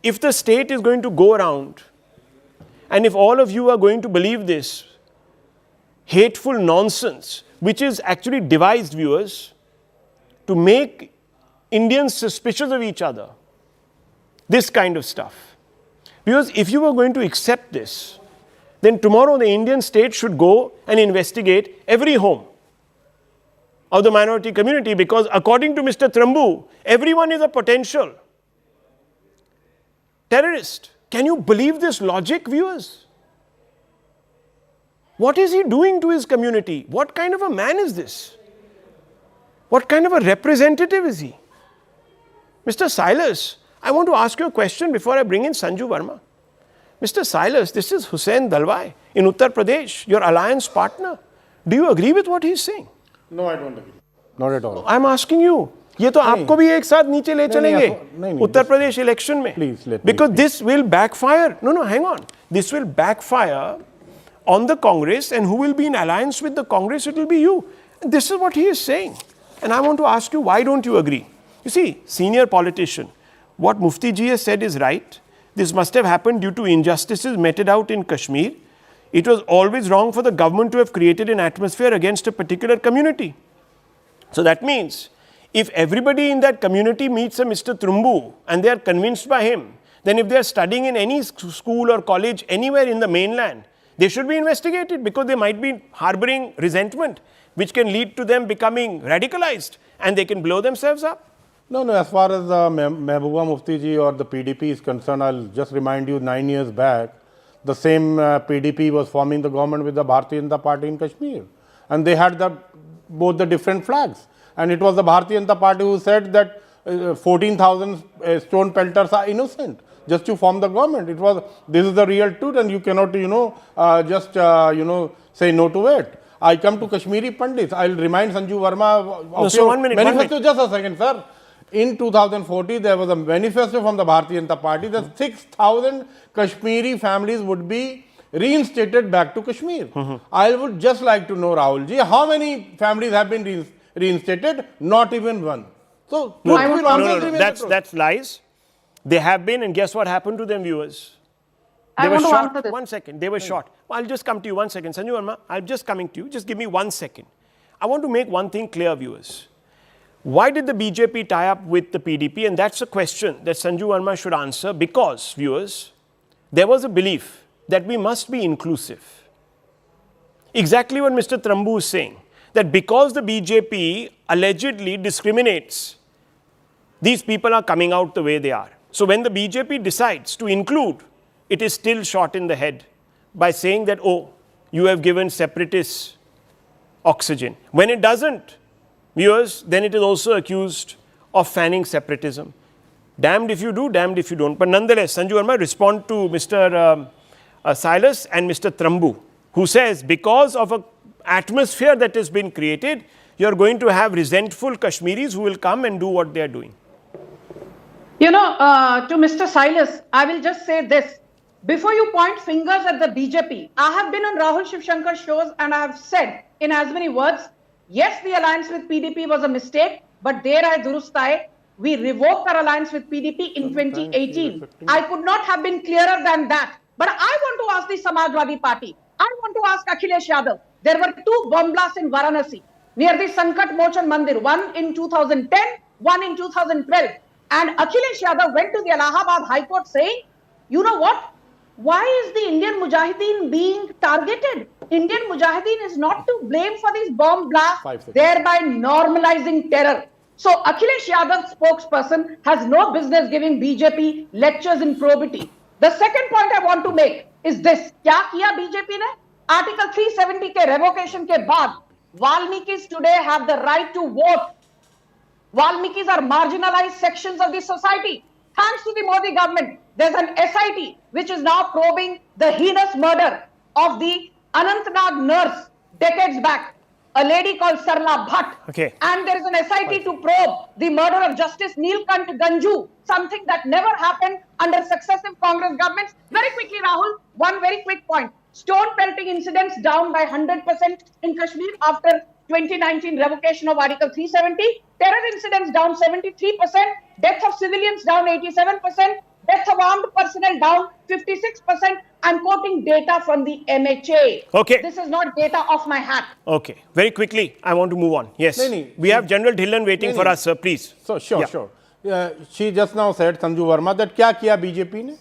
if the state is going to go around and if all of you are going to believe this hateful nonsense, which is actually devised, viewers, to make Indians suspicious of each other, this kind of stuff. Because if you were going to accept this, then tomorrow the Indian state should go and investigate every home of the minority community, because according to Mr. Trambu, everyone is a potential terrorist. Can you believe this logic, viewers? What is he doing to his community? What kind of a man is this? What kind of a representative is he? Mr. Silas, I want to ask you a question before I bring in Sanju Verma. Mr. Silas, this is Hussain Dalwai in Uttar Pradesh, your alliance partner. Do you agree with what he's saying? No, I don't agree. Not at all. I'm asking you. ये तो आपको भी एक साथ नीचे ले चलेंगे Uttar Pradesh election में. Please, let me Because speak. this will backfire. No, hang on. This will backfire on the Congress, and who will be in alliance with the Congress? It will be you. And this is what he is saying. And I want to ask you, why don't you agree? You see, senior politician, what Mufti ji has said is right. This must have happened due to injustices meted out in Kashmir. It was always wrong for the government to have created an atmosphere against a particular community. So that means, if everybody in that community meets a Mr. Trambu and they are convinced by him, then if they are studying in any school or college anywhere in the mainland, they should be investigated, because they might be harboring resentment, which can lead to them becoming radicalized and they can blow themselves up. No, as far as Mehbooba Mufti ji or the PDP is concerned, I'll just remind you, 9 years back, the same PDP was forming the government with the Bharatiya Janata Party in Kashmir. And they had both the different flags. And it was the Bharatiya Janata Party who said that 14,000 stone pelters are innocent just to form the government. This is the real truth, and you cannot, say no to it. I come to Kashmiri Pandits. I'll remind Sanju Verma of so 1 minute, manifesto. Just a second, sir. In 2014, there was a manifesto from the Bharatiya Janata Party that 6,000 Kashmiri families would be reinstated back to Kashmir. I would just like to know, Rahul ji, how many families have been reinstated? Not even one. So, That's lies. They have been, and guess what happened to them, viewers? They were shot. 1 second. They were shot. I'll just come to you 1 second. Sanju Verma, I'm just coming to you. Just give me 1 second. I want to make one thing clear, viewers. Why did the BJP tie up with the PDP? And that's a question that Sanju Verma should answer, because, viewers, there was a belief that we must be inclusive. Exactly what Mr. Trambu is saying, that because the BJP allegedly discriminates, these people are coming out the way they are. So when the BJP decides to include, it is still shot in the head by saying that, oh, you have given separatists oxygen. When it doesn't, viewers, then it is also accused of fanning separatism. Damned if you do, damned if you don't. But nonetheless, Sanju Verma, respond to Mr. Silas and Mr. Trambu, who says because of an atmosphere that has been created, you are going to have resentful Kashmiris who will come and do what they are doing. To Mr. Silas, I will just say this. Before you point fingers at the BJP, I have been on Rahul Shivshankar's shows and I have said in as many words, yes, the alliance with PDP was a mistake, but there I durustai. We revoked our alliance with PDP in 2018. I could not have been clearer than that. But I want to ask the Samajwadi Party. I want to ask Akhilesh Yadav. There were 2 bomb blasts in Varanasi near the Sankat Mochan Mandir, one in 2010, one in 2012. And Akhilesh Yadav went to the Allahabad High Court saying, you know what? Why is the Indian Mujahideen being targeted? Indian Mujahideen is not to blame for these bomb blasts, thereby normalizing terror. So Akhilesh Yadav, spokesperson, has no business giving BJP lectures in probity. The second point I want to make is this. क्या किया BJP ने? Article 370 के revocation के बाद, Valmikis today have the right to vote. Valmikis are marginalized sections of the society. Thanks to the Modi government, there's an SIT which is now probing the heinous murder of the Anantnag nurse decades back, a lady called Sarla Bhatt. Okay. And there is an SIT to probe the murder of Justice Neelkant Ganju, something that never happened under successive Congress governments. Very quickly, Rahul, one very quick point. Stone pelting incidents down by 100% in Kashmir after 2019 revocation of Article 370. Terror incidents down 73%. Deaths of civilians down 87%. Deaths of armed personnel down 56%. I'm quoting data from the MHA. Okay. This is not data off my hat. Okay. Very quickly, I want to move on. Yes. We have General Dhillon waiting for us, sir. Please. So, sure. She just now said, Sanju Verma, that क्या किया BJP ने?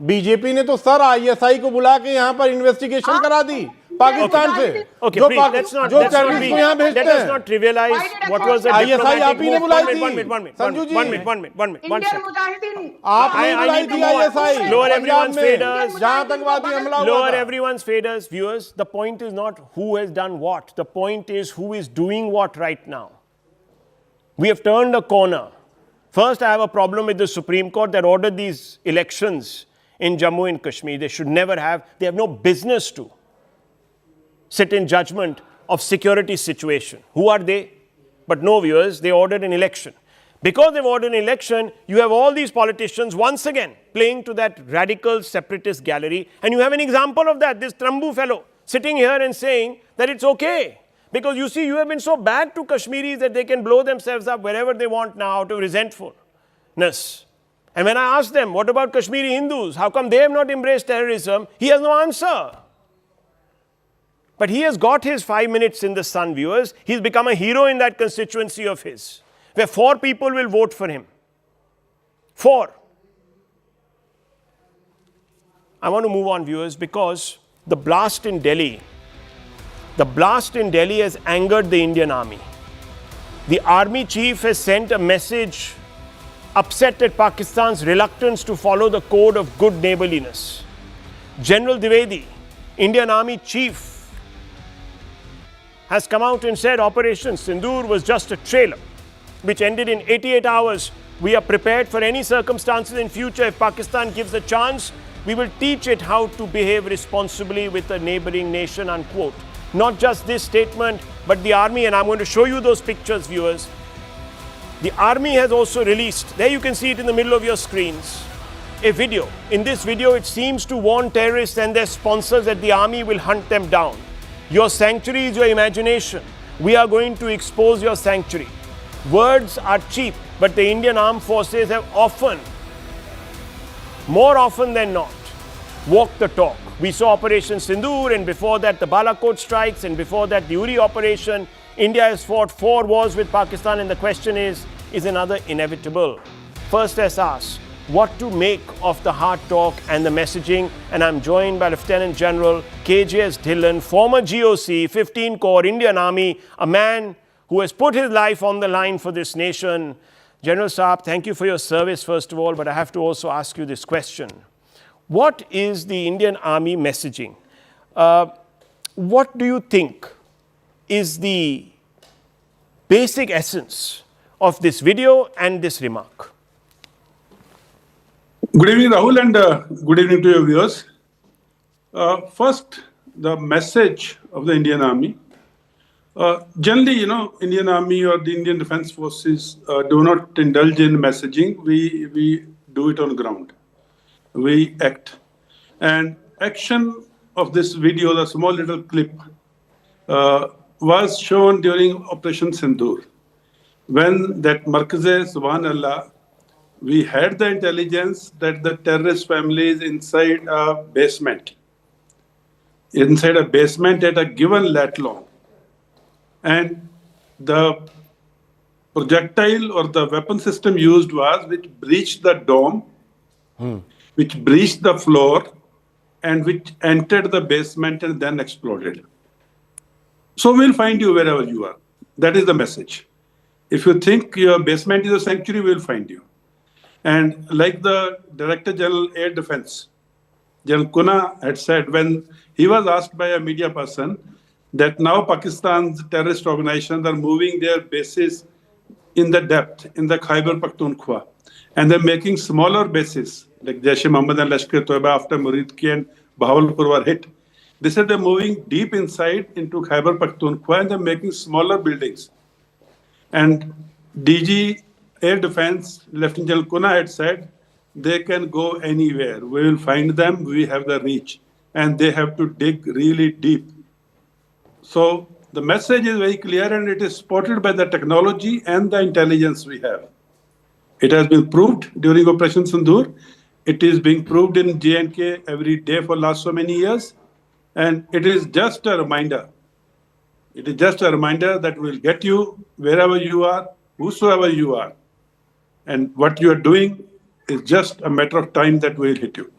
BJP ने तो sir ISI को बुला के यहाँ पर इन्वेस्टिगेशन करा दी पाकिस्तान से. Okay, जो please, let's not let us not trivialize what was the ISI आप ही ने बुलाई थी. One minute. Indian Mujahideen. आपने बुलाई थी ISI. Lower everyone's faders. जहाँ आतंकवादी हमला हुआ Lower था. everyone's faders. Viewers, the point is not who has done what. The point is who is doing what right now. We have turned a corner. First, I have a problem with the Supreme Court that ordered these elections in Jammu and Kashmir. They should never have. They have no business to sit in judgment of security situation. Who are they? But no, viewers, they ordered an election. Because they've ordered an election, you have all these politicians once again playing to that radical separatist gallery. And you have an example of that, this Trambu fellow sitting here and saying that it's okay. Because you see, you have been so bad to Kashmiris that they can blow themselves up wherever they want now out of resentfulness. And when I ask them, what about Kashmiri Hindus? How come they have not embraced terrorism? He has no answer. But he has got his 5 minutes in the sun, viewers. He's become a hero in that constituency of his, where 4 people will vote for him. 4. I want to move on, viewers, because the blast in Delhi has angered the Indian Army. The Army Chief has sent a message upset at Pakistan's reluctance to follow the code of good neighborliness. General Dwivedi, Indian Army Chief, has come out and said Operation Sindoor was just a trailer which ended in 88 hours. We are prepared for any circumstances in future. If Pakistan gives a chance, we will teach it how to behave responsibly with a neighboring nation, unquote. Not just this statement, but the army, and I'm going to show you those pictures, viewers. The army has also released, there you can see it in the middle of your screens, a video. In this video, it seems to warn terrorists and their sponsors that the army will hunt them down. Your sanctuary is your imagination. We are going to expose your sanctuary. Words are cheap, but the Indian armed forces have often, more often than not, walked the talk. We saw Operation Sindoor, and before that the Balakot strikes, and before that the Uri operation. India has fought 4 wars with Pakistan, and the question is another inevitable? First, let's ask what to make of the hard talk and the messaging. And I'm joined by Lieutenant General KJS Dhillon, former GOC, 15 Corps, Indian Army, a man who has put his life on the line for this nation. General Saab, thank you for your service, first of all, but I have to also ask you this question. What is the Indian Army messaging? What do you think is the basic essence of this video and this remark? Good evening, Rahul, and good evening to your viewers. First, the message of the Indian Army. Generally, Indian Army or the Indian Defence Forces do not indulge in messaging. We do it on ground. We act. And action of this video, the small little clip, was shown during Operation Sindoor. When that Markaze, Subhanallah, we had the intelligence that the terrorist family is inside a basement. Inside a basement at a given lat long. And the projectile or the weapon system used was which breached the dome, which breached the floor, and which entered the basement and then exploded. So we'll find you wherever you are. That is the message. If you think your basement is a sanctuary, we will find you. And like the Director General Air Defense, General Kuna had said when he was asked by a media person that now Pakistan's terrorist organizations are moving their bases in the depth, in the Khyber Pakhtunkhwa, and they're making smaller bases, like Jaish-e-Mohammed and Lashkar-e-Toiba after Muridki and Bahawalpur were hit. They said they're moving deep inside into Khyber Pakhtunkhwa and they're making smaller buildings. And DG Air Defense, Lieutenant General Kuna had said, they can go anywhere. We will find them, we have the reach. And they have to dig really deep. So the message is very clear and it is supported by the technology and the intelligence we have. It has been proved during Operation Sindoor. It is being proved in J&K every day for last so many years. And it is just a reminder. It is just a reminder that we'll get you wherever you are, whosoever you are. And what you are doing is just a matter of time that we'll hit you.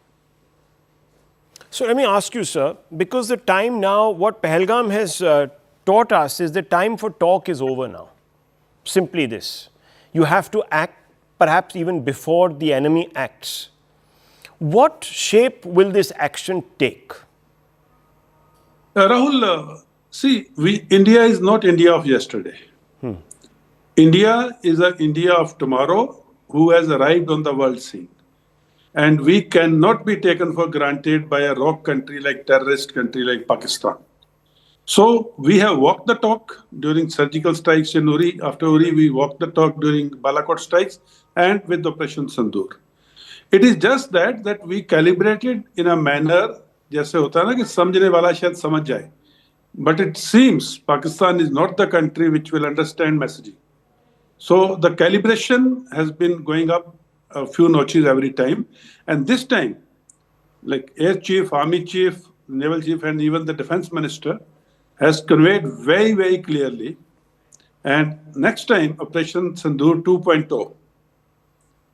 So let me ask you, sir, because the time now, what Pahalgam has taught us is the time for talk is over now. Simply this. You have to act perhaps even before the enemy acts. What shape will this action take? Rahul, see, India is not India of yesterday. India is an India of tomorrow who has arrived on the world scene. And we cannot be taken for granted by a rogue country like terrorist country like Pakistan. So we have walked the talk during surgical strikes in Uri. After Uri, we walked the talk during Balakot strikes and with Operation Sindoor. It is just that we calibrated in a manner, जैसे होता है ना कि समझने वाला शायद समझ जाए. But it seems Pakistan is not the country which will understand messaging. So the calibration has been going up a few notches every time. And this time, like Air Chief, Army Chief, Naval Chief, and even the Defense Minister has conveyed very, very clearly. And next time, Operation Sindoor 2.0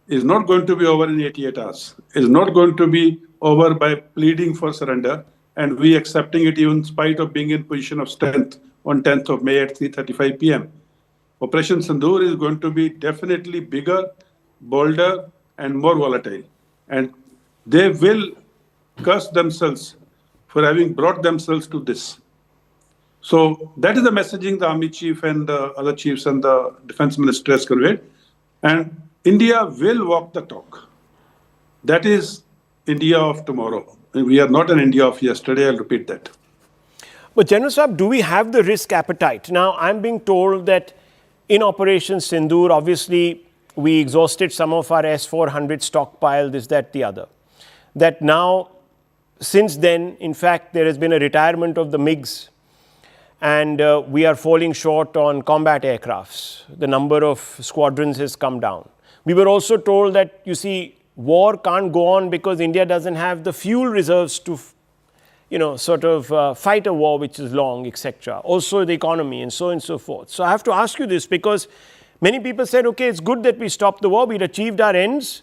is not going to be over in 88 hours. Is not going to be over by pleading for surrender and we accepting it even in spite of being in position of strength on 10th of May at 3:35 p.m. Operation Sindoor is going to be definitely bigger, bolder, and more volatile. And they will curse themselves for having brought themselves to this. So that is the messaging the Army Chief and the other chiefs and the Defense Minister has conveyed. And India will walk the talk. That is India of tomorrow. We are not an India of yesterday, I'll repeat that. But General Saab, do we have the risk appetite? Now, I'm being told that in Operation Sindoor, obviously, we exhausted some of our S-400 stockpile, this, that, the other. That now, since then, in fact, there has been a retirement of the MiGs and we are falling short on combat aircrafts. The number of squadrons has come down. We were also told that, you see, war can't go on because India doesn't have the fuel reserves to, sort of fight a war which is long, etc. Also the economy and so on and so forth. So I have to ask you this because many people said, okay, it's good that we stopped the war, we'd achieved our ends.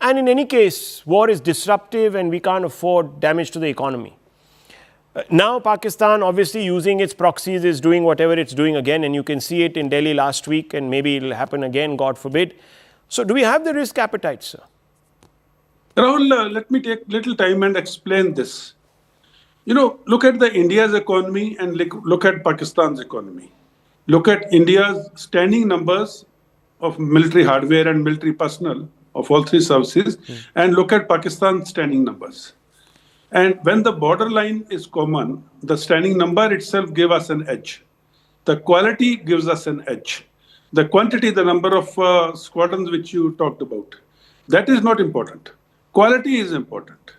And in any case, war is disruptive and we can't afford damage to the economy. Now Pakistan, obviously using its proxies, is doing whatever it's doing again. And you can see it in Delhi last week and maybe it'll happen again, God forbid. So do we have the risk appetite, sir? Rahul, let me take little time and explain this. Look at the India's economy and look at Pakistan's economy. Look at India's standing numbers of military hardware and military personnel of all three services and look at Pakistan's standing numbers. And when the borderline is common, the standing number itself gives us an edge. The quality gives us an edge. The quantity, the number of squadrons which you talked about, that is not important. Quality is important.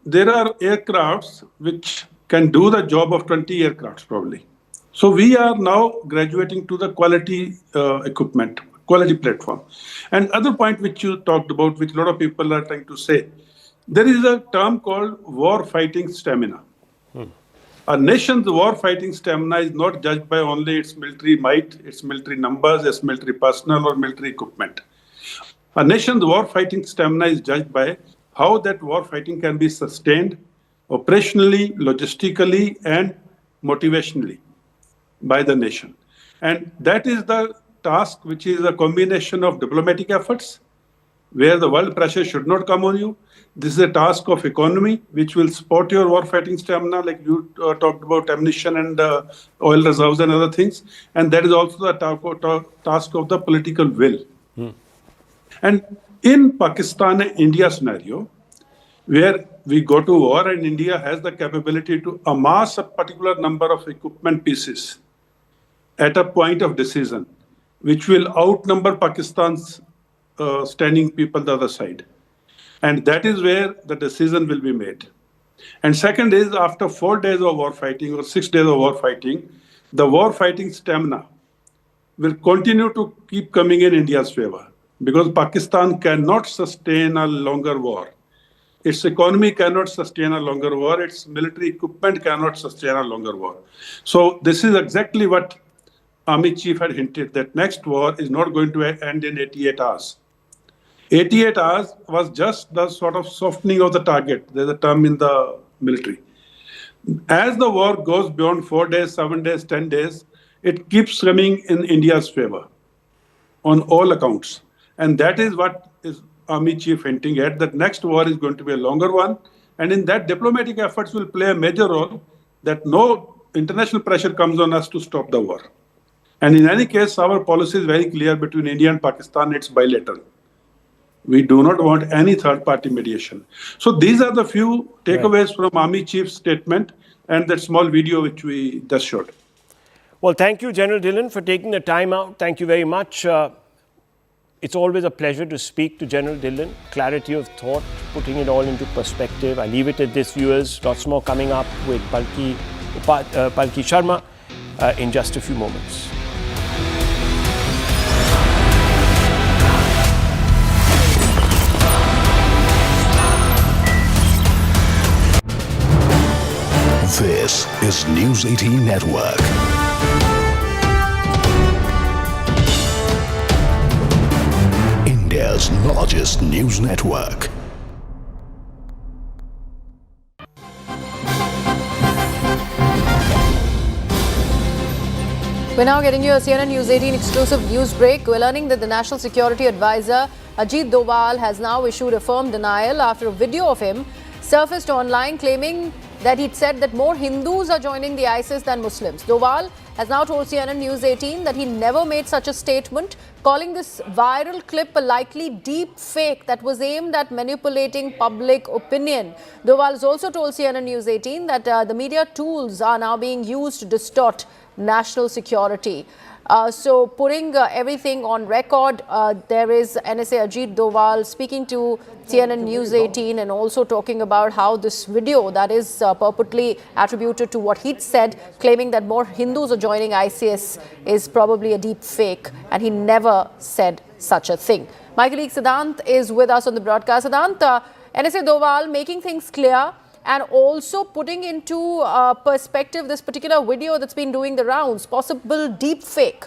There are aircrafts which can do the job of 20 aircrafts probably. So we are now graduating to the quality equipment, quality platform. And other point which you talked about, which a lot of people are trying to say, there is a term called war fighting stamina. A nation's war fighting stamina is not judged by only its military might, its military numbers, its military personnel or military equipment. A nation's war fighting stamina is judged by how that war fighting can be sustained operationally, logistically, and motivationally by the nation. And that is the task which is a combination of diplomatic efforts, where the world pressure should not come on you. This is a task of economy, which will support your war-fighting stamina, like you talked about ammunition and oil reserves and other things. And that is also the task of the political will. And in Pakistan and India scenario, where we go to war and India has the capability to amass a particular number of equipment pieces at a point of decision, which will outnumber Pakistan's standing people the other side. And that is where the decision will be made. And second is, after 4 days of war fighting or 6 days of war fighting, the war fighting stamina will continue to keep coming in India's favor, because Pakistan cannot sustain a longer war. Its economy cannot sustain a longer war. Its military equipment cannot sustain a longer war. So this is exactly what Army Chief had hinted, that next war is not going to end in 88 hours. 88 hours was just the sort of softening of the target. There's a term in the military. As the war goes beyond 4 days, 7 days, 10 days, it keeps coming in India's favor on all accounts. And that is what is Army Chief hinting at, that next war is going to be a longer one. And in that, diplomatic efforts will play a major role, that no international pressure comes on us to stop the war. And in any case, our policy is very clear between India and Pakistan, it's bilateral. We do not want any third-party mediation. So these are the few takeaways from Army Chief's statement and that small video which we just showed. Well, thank you, General Dillon, for taking the time out. Thank you very much. It's always a pleasure to speak to General Dillon. Clarity of thought, putting it all into perspective. I leave it at this, viewers. Lots more coming up with Palki Sharma in just a few moments. This is News 18 Network. India's largest news network. We're now getting you a CNN News 18 exclusive news break. We're learning that the National Security Advisor Ajit Doval has now issued a firm denial after a video of him surfaced online claiming that he'd said that more Hindus are joining the ISIS than Muslims. Doval has now told CNN News 18 that he never made such a statement, calling this viral clip a likely deep fake that was aimed at manipulating public opinion. Doval has also told CNN News 18 that the media tools are now being used to distort national security. So putting everything on record, there is NSA Ajit Doval speaking to CNN News 18 and also talking about how this video that is purportedly attributed to what he'd said, claiming that more Hindus are joining ISIS, is probably a deep fake, and he never said such a thing. My colleague Siddhant is with us on the broadcast. Siddhant, NSA Doval making things clear and also putting into perspective this particular video that's been doing the rounds, possible deep fake.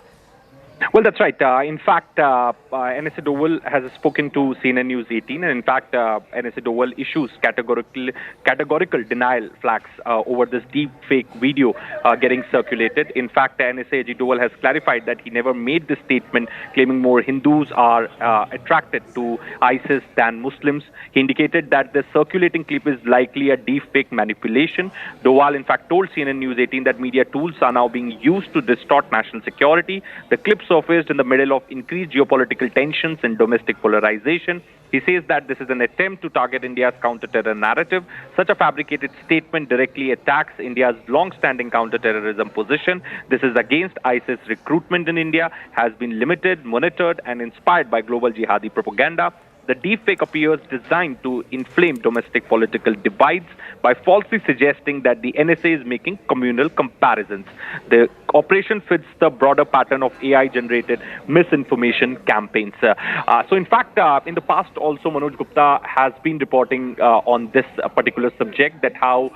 Well, that's right. In fact, NSA Doval has spoken to CNN News 18, and in fact, NSA Doval issues categorical denial flags over this deep fake video getting circulated. In fact, NSA Ajit Doval has clarified that he never made this statement claiming more Hindus are attracted to ISIS than Muslims. He indicated that the circulating clip is likely a deep fake manipulation. Doval, in fact, told CNN News 18 that media tools are now being used to distort national security. The clip surfaced in the middle of increased geopolitical tensions and domestic polarization. He says that this is an attempt to target India's counter-terror narrative. Such a fabricated statement directly attacks India's long-standing counter-terrorism position. This is against ISIS recruitment in India, has been limited, monitored, and inspired by global jihadi propaganda. The deepfake appears designed to inflame domestic political divides by falsely suggesting that the NSA is making communal comparisons. The operation fits the broader pattern of AI-generated misinformation campaigns. So in fact, in the past also, Manoj Gupta has been reporting on this particular subject, that how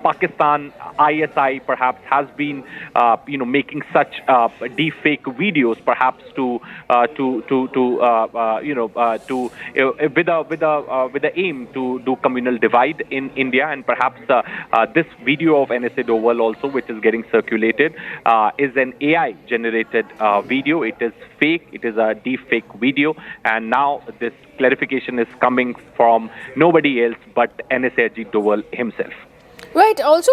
Pakistan, ISI perhaps has been, making such deepfake videos, perhaps to with the aim to do communal divide in India. And perhaps this video of NSA Doval also, which is getting circulated, is an AI generated video. It is fake. It is a deep fake video, and now this clarification is coming from nobody else but NSA Ajit Doval himself. Right. Also,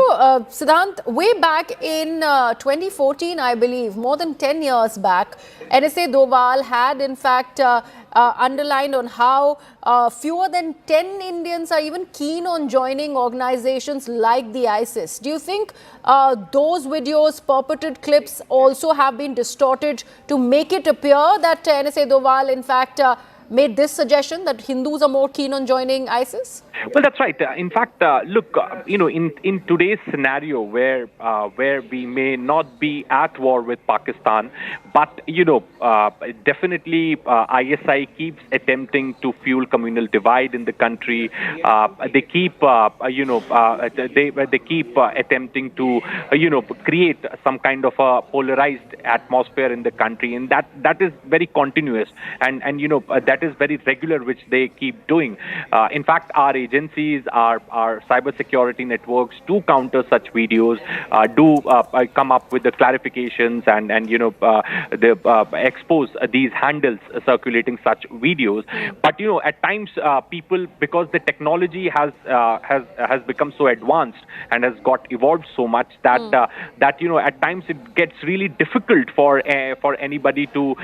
Siddhant, way back in 2014, I believe, more than 10 years back, NSA Doval had in fact underlined on how fewer than 10 Indians are even keen on joining organizations like the ISIS. Do you think those videos, purported clips also have been distorted to make it appear that NSA Doval in fact made this suggestion that Hindus are more keen on joining ISIS? Well, that's right. In fact, look, in today's scenario where we may not be at war with Pakistan, but definitely ISI keeps attempting to fuel communal divide in the country. They keep they keep attempting to create some kind of a polarized atmosphere in the country, and that is very continuous, and that is very regular, which they keep doing. In fact, our agencies, our cyber security networks do counter such videos, do come up with the clarifications and expose these handles circulating such videos. But at times people, because the technology has become so advanced and has got evolved so much that at times it gets really difficult for anybody to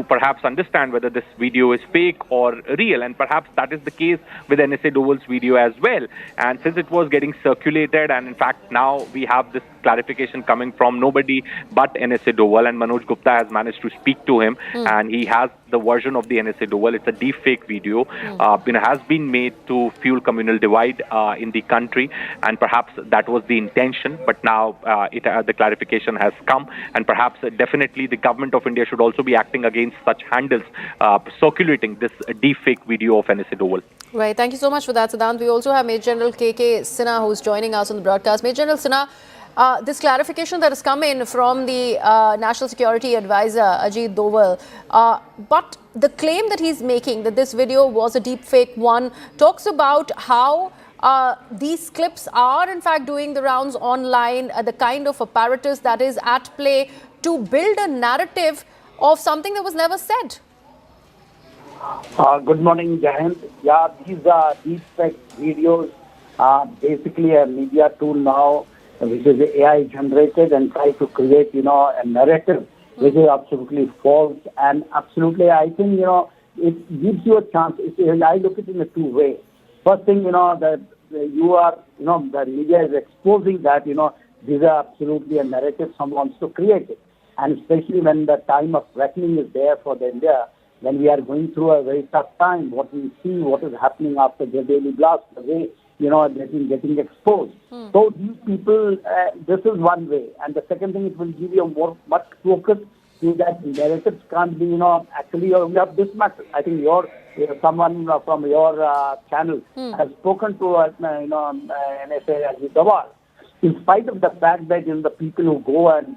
perhaps understand whether this video is fake or real, and perhaps that is the case with NSA Doval's video as well. And since it was getting circulated, and in fact now we have this clarification coming from nobody but NSA Doval, and Manoj Gupta has managed to speak to him, and he has the version of the NSA Doval. It's a deep fake video, has been made to fuel communal divide in the country, and perhaps that was the intention. But now the clarification has come, and perhaps definitely the government of India should also be acting against such handles circulating this deep fake video of NSA Doval. Right. Thank you so much for that, Siddhant. We also have Major General KK Sinha, who's joining us on the broadcast. Major General Sinha, this clarification that has come in from the National Security Advisor, Ajit Doval, but the claim that he's making that this video was a deep fake one talks about how these clips are in fact doing the rounds online, the kind of apparatus that is at play to build a narrative of something that was never said. Good morning, Jahan. Yeah, these deepfake videos are basically a media tool now, which is AI generated and try to create, a narrative which is absolutely false. And absolutely, I think, it gives you a chance. I look at it in a two ways. First thing, that you are, the media is exposing that, this is absolutely a narrative someone wants to create it. And especially when the time of reckoning is there for the India, when we are going through a very tough time, what we see, what is happening after the daily blast, the way, getting exposed. So these people, this is one way. And the second thing, it will give you much focus to that narratives can't be, actually you have this much. I think someone from your channel has spoken to, NSA Ajit Doval. In spite of the fact that, the people who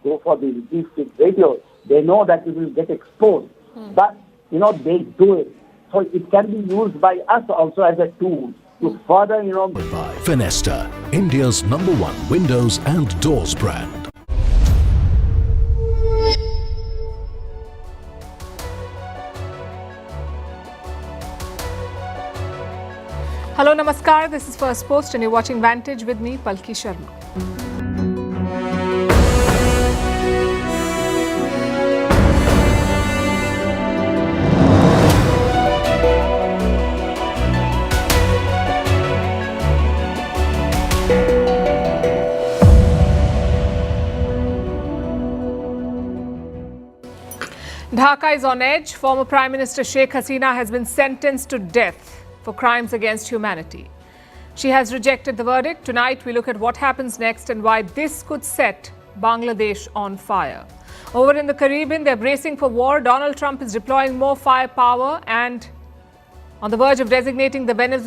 go for the deep videos, they know that it will get exposed. But, they do it. So it can be used by us also as a tool to further, By Fenesta, India's #1 windows and doors brand. Hello, Namaskar. This is First Post and you're watching Vantage with me, Palki Sharma. Dhaka is on edge. Former Prime Minister Sheikh Hasina has been sentenced to death for crimes against humanity. She has rejected the verdict. Tonight, we look at what happens next and why this could set Bangladesh on fire. Over in the Caribbean, they're bracing for war. Donald Trump is deploying more firepower and on the verge of designating the Venezuela